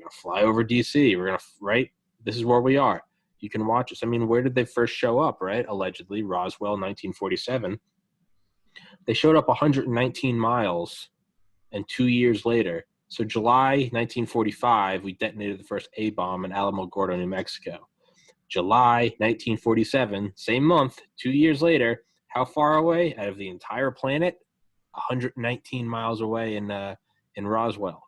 A: to fly over DC. We're going to, right? This is where we are. You can watch us. I mean, where did they first show up, right? Allegedly, Roswell, 1947. They showed up 119 miles, and 2 years later, so July 1945, we detonated the first A-bomb in Alamogordo, New Mexico. July 1947, same month, 2 years later, how far away out of the entire planet? 119 miles away in Roswell.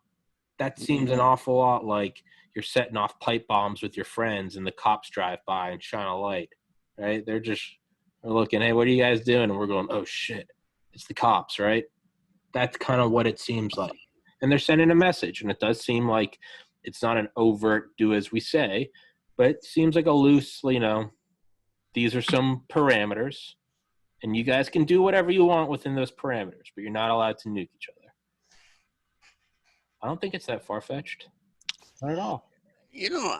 A: That seems an awful lot like you're setting off pipe bombs with your friends and the cops drive by and shine a light, right? They're looking, hey, what are you guys doing? And we're going, oh shit, it's the cops, right? That's kind of what it seems like. And they're sending a message, and it does seem like it's not an overt do as we say, but it seems like a loose, these are some parameters, and you guys can do whatever you want within those parameters, but you're not allowed to nuke each other. I don't think it's that far-fetched. Not at all.
B: You know,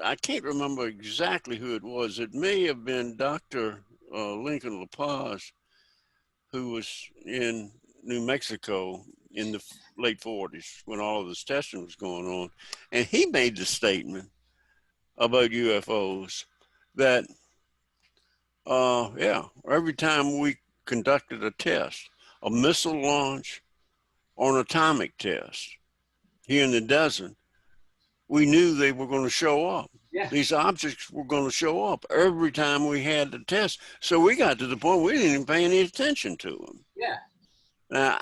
B: I can't remember exactly who it was. It may have been Dr. Lincoln LaPaz, who was in New Mexico in the late 40s when all of this testing was going on. And he made the statement about UFOs that, every time we conducted a test, a missile launch or an atomic test here in the desert, we knew they were going to show up.
A: Yeah.
B: These objects were going to show up every time we had the test. So we got to the point we didn't even pay any attention to them.
A: Yeah.
B: Now,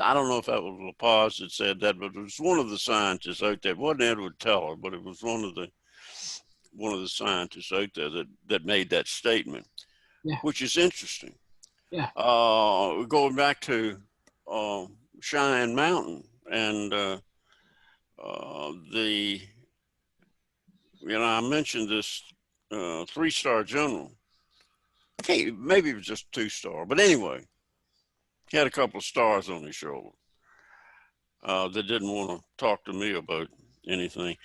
B: I don't know if that was La Paz that said that, but it was one of the scientists out there. It wasn't Edward Teller, but it was one of the scientists out there that made that statement, which is interesting.
A: Yeah.
B: Going back to Cheyenne Mountain and I mentioned this 3-star general. Okay, maybe it was just 2-star, but anyway, he had a couple of stars on his shoulder that didn't want to talk to me about anything.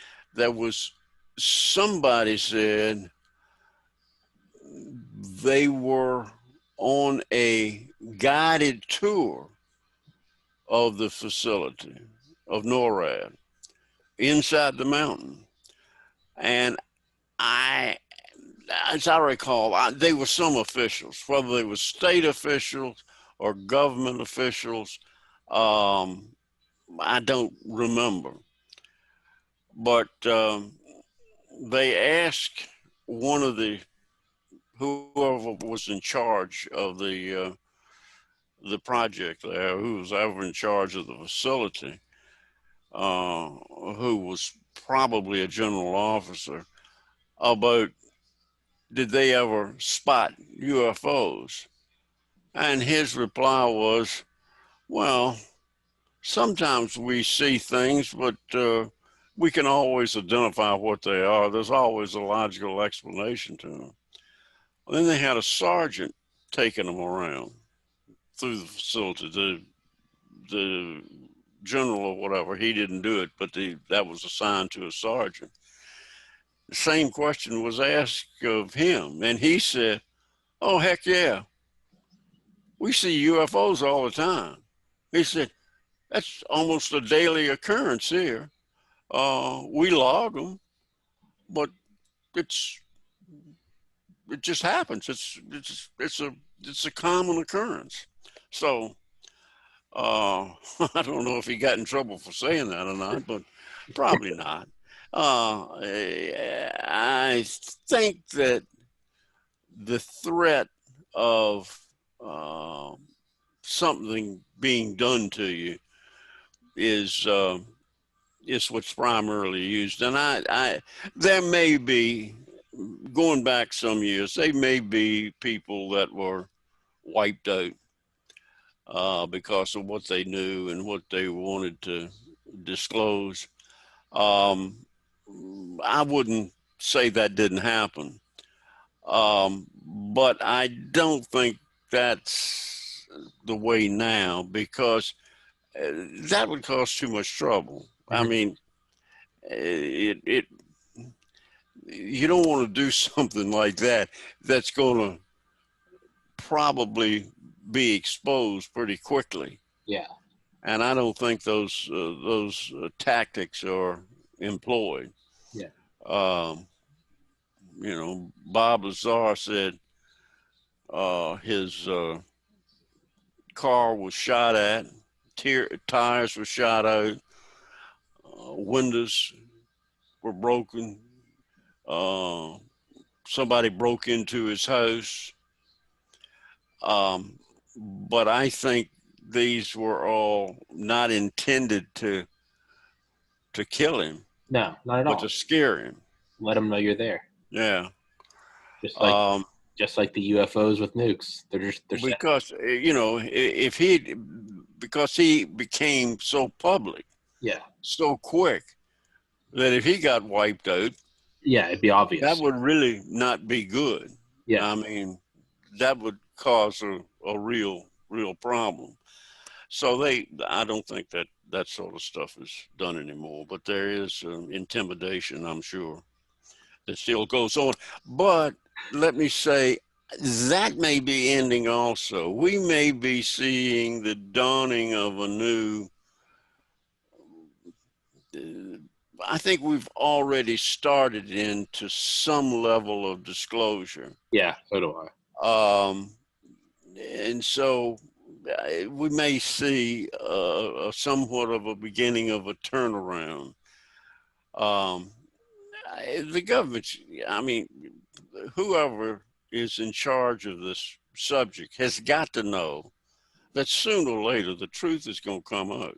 B: Somebody said they were on a guided tour of the facility of NORAD inside the mountain. And as I recall, they were some officials, whether they were state officials or government officials. I don't remember. But they asked one of whoever was in charge of the project there, who was ever in charge of the facility, who was probably a general officer, about did they ever spot UFOs? And his reply was, well, sometimes we see things, but we can always identify what they are. There's always a logical explanation to them. Then they had a sergeant taking them around through the facility. The general or whatever, he didn't do it, but that was assigned to a sergeant. The same question was asked of him, and he said, oh, heck yeah, we see UFOs all the time. He said, that's almost a daily occurrence here. We log them, but it just happens. It's a common occurrence. So I don't know if he got in trouble for saying that or not, but probably not. I think that the threat of something being done to you is what's primarily used. And there may be, going back some years, they may be people that were wiped out because of what they knew and what they wanted to disclose. I wouldn't say that didn't happen, but I don't think that's the way now, because that would cause too much trouble. Mm-hmm. I mean, you don't want to do something like that that's going to probably be exposed pretty quickly.
A: Yeah.
B: And I don't think those tactics are employed.
A: Yeah.
B: Bob Lazar said his car was shot at, tires were shot out, windows were broken, somebody broke into his house. But I think these were all not intended to kill him.
A: No, not at all.
B: But to scare him.
A: Let him know you're there.
B: Yeah.
A: Just like the UFOs with nukes. They're
B: because because he became so public.
A: Yeah.
B: So quick that if he got wiped out,
A: yeah, it'd be obvious.
B: That would really not be good.
A: Yeah.
B: I mean, that would cause a real problem. So I don't think that sort of stuff is done anymore, but there is intimidation, I'm sure, that still goes on. But let me say, that may be ending also. We may be seeing the dawning of a new, I think we've already started into some level of disclosure.
A: Yeah, so do I.
B: And so we may see somewhat of a beginning of a turnaround. The government, I mean, whoever is in charge of this subject has got to know that sooner or later the truth is going to come out.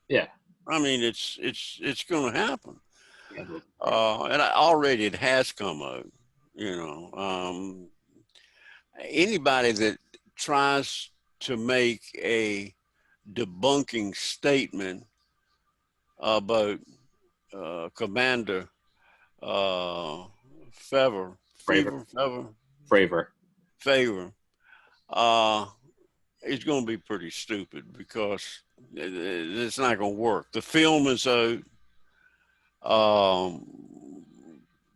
A: Yeah.
B: I mean, it's going to happen. Yeah. And already it has come out. Anybody that tries to make a debunking statement about Commander Favor is going to be pretty stupid, because it's not going to work. The film is out.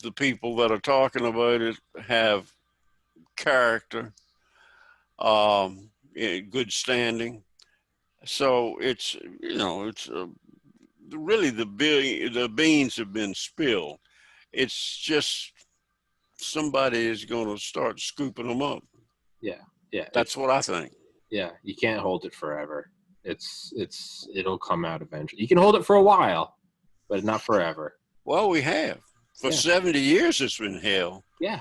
B: The people that are talking about it have character, good standing, So it's, it's really the beans have been spilled. It's just somebody is going to start scooping them up.
A: Yeah. Yeah.
B: That's what I think.
A: Yeah. You can't hold it forever. It'll come out eventually. You can hold it for a while, but not forever.
B: Well, we have. For 70 years, it's been hell.
A: Yeah.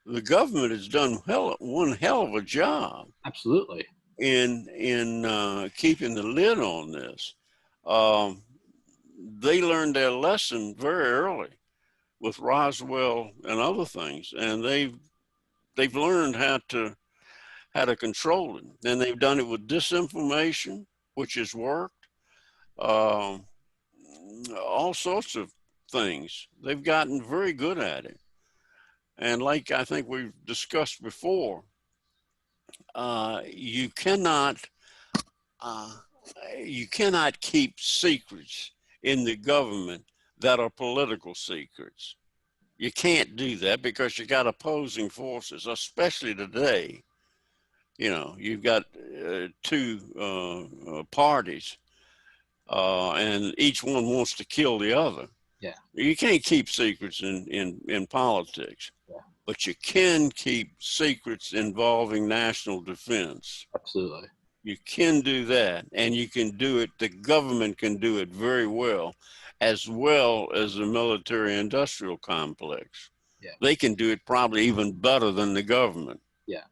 B: The government has done one hell of a job.
A: Absolutely.
B: In keeping the lid on this. They learned their lesson very early with Roswell and other things, and they've learned how to control it. And they've done it with disinformation, which has worked. All sorts of things. They've gotten very good at it. And like I think we've discussed before, you cannot keep secrets in the government that are political secrets. You can't do that because you got opposing forces, especially today. You've got two parties, and each one wants to kill the other.
A: Yeah.
B: You can't keep secrets in politics.
A: Yeah.
B: But you can keep secrets involving national defense.
A: Absolutely.
B: You can do that, and you can do it. The government can do it very well as the military-industrial complex.
A: Yeah.
B: They can do it probably even better than the government.
A: Yeah,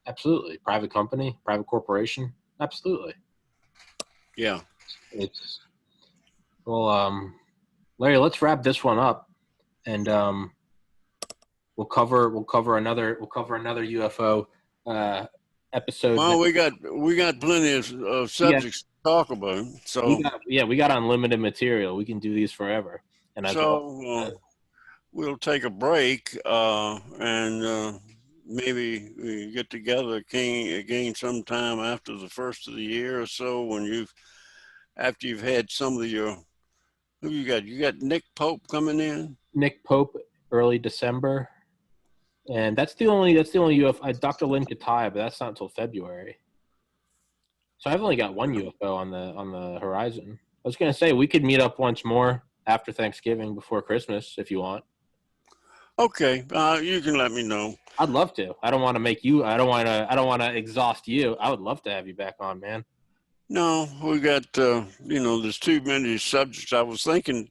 A: absolutely. Private company, private corporation, absolutely.
B: Yeah.
A: Larry, let's wrap this one up, and we'll cover another UFO episode.
B: Well, we got plenty of subjects to talk about. So
A: we got unlimited material. We can do these forever. And
B: we'll take a break and maybe we get together again sometime after the first of the year or so after you've had some of your. Who you got? You got Nick Pope coming in.
A: Nick Pope, early December. And that's the only UFO. Dr. Lynn Katai, but that's not until February. So I've only got one UFO on the horizon. I was gonna say we could meet up once more after Thanksgiving, before Christmas, if you want.
B: Okay, you can let me know.
A: I'd love to. I don't want to exhaust you. I would love to have you back on, man.
B: No, we got there's too many subjects. I was thinking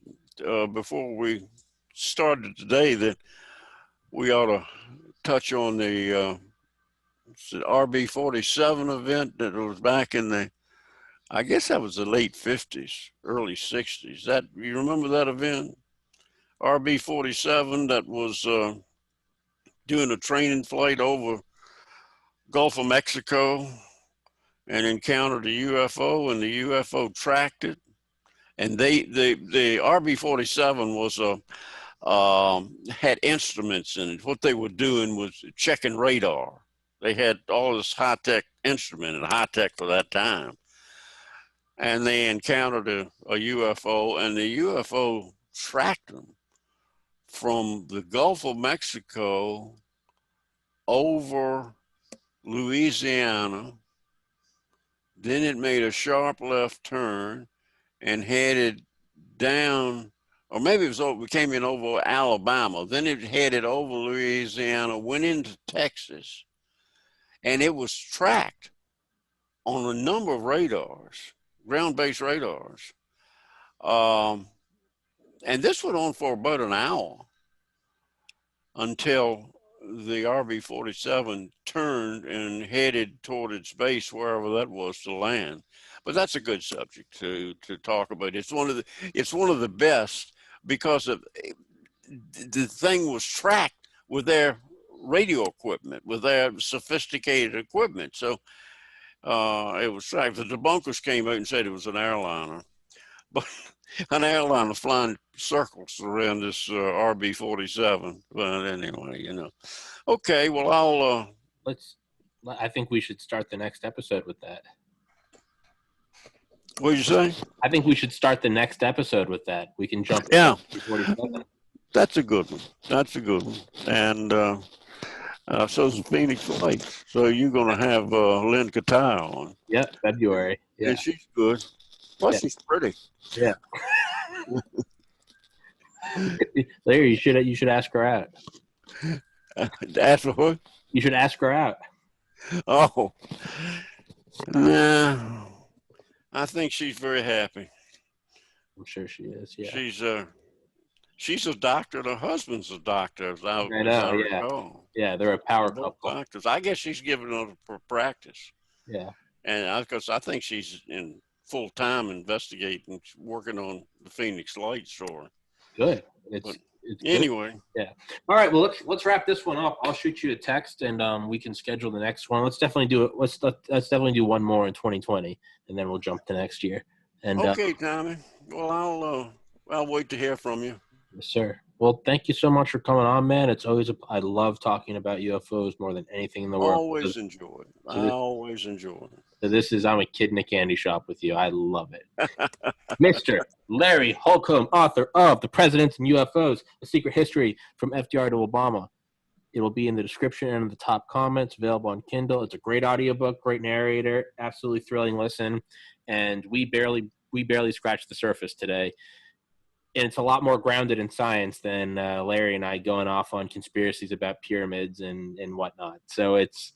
B: before we started today that we ought to touch on the RB-47 event that was back in I guess that was the late 50s, early 60s. You remember that event? RB-47 that was doing a training flight over Gulf of Mexico and encountered a UFO, and the UFO tracked it. And the RB-47 was had instruments in it. What they were doing was checking radar. They had all this high-tech instrument, and high-tech for that time. And they encountered a UFO, and the UFO tracked them from the Gulf of Mexico over Louisiana. Then it made a sharp left turn and headed down, or maybe it came in over Alabama. Then it headed over Louisiana, went into Texas, and it was tracked on a number of radars, ground-based radars. And this went on for about an hour until the RB-47 turned and headed toward its base, wherever that was, to land. But that's a good subject to talk about. It's one of the best because the thing was tracked with their radio equipment, with their sophisticated equipment. So it was tracked. The debunkers came out and said it was an airliner, but an airliner flying circles around this RB-47. But anyway, Okay, well,
A: I think we should start the next episode with that.
B: What did you say?
A: I think we should start the next episode with that. We can jump.
B: Yeah. That's a good one. And So's the Phoenix Flight. So you're gonna have Lynn Katile on.
A: Yeah, February. Yeah,
B: And she's good. Plus,
A: yeah,
B: she's pretty.
A: yeah. Larry, you should ask her out.
B: Ask for her?
A: You should ask her out.
B: Oh, nah. I think she's very happy.
A: I'm sure she is. Yeah,
B: She's a doctor. And her husband's a doctor, as I
A: yeah,
B: recall.
A: yeah. They're a power
B: They're both
A: couple.
B: doctors. I guess she's giving them for practice.
A: Yeah,
B: And because I think she's in full time investigating, working on the Phoenix Light story.
A: good.
B: But
A: It's
B: anyway.
A: Good. Yeah. All right. Well, let's wrap this one up. I'll shoot you a text, and we can schedule the next one. Let's definitely do it. Let's definitely do one more in 2020, and then we'll jump to next year. And
B: Okay, Tommy. Well, I'll wait to hear from you.
A: yes, sir. Well, thank you so much for coming on, man. It's always I love talking about UFOs more than anything in the world.
B: Always enjoy it. I always enjoy it.
A: So I'm a kid in a candy shop with you. I love it. Mr. Larry Holcomb, author of The Presidents and UFOs, A Secret History from FDR to Obama. It will be in the description and in the top comments, available on Kindle. It's a great audiobook, great narrator, absolutely thrilling listen. And we barely scratched the surface today. And it's a lot more grounded in science than Larry and I going off on conspiracies about pyramids and whatnot. So it's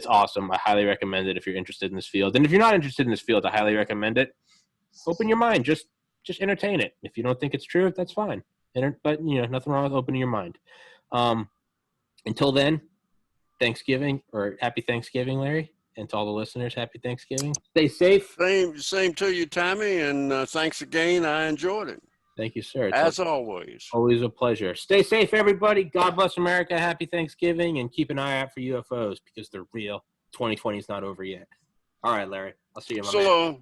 A: awesome. I highly recommend it if you're interested in this field. And if you're not interested in this field, I highly recommend it. Open your mind. Just entertain it. If you don't think it's true, that's fine. But nothing wrong with opening your mind. Until then, Thanksgiving or happy Thanksgiving, Larry. And to all the listeners, happy Thanksgiving. Stay safe.
B: Same to you, Tommy, and thanks again. I enjoyed it.
A: Thank you, sir.
B: As always.
A: Always a pleasure. Stay safe, everybody. God bless America. Happy Thanksgiving, and keep an eye out for UFOs because they're real. 2020 is not over yet. All right, Larry. I'll see you, my man.
B: So long.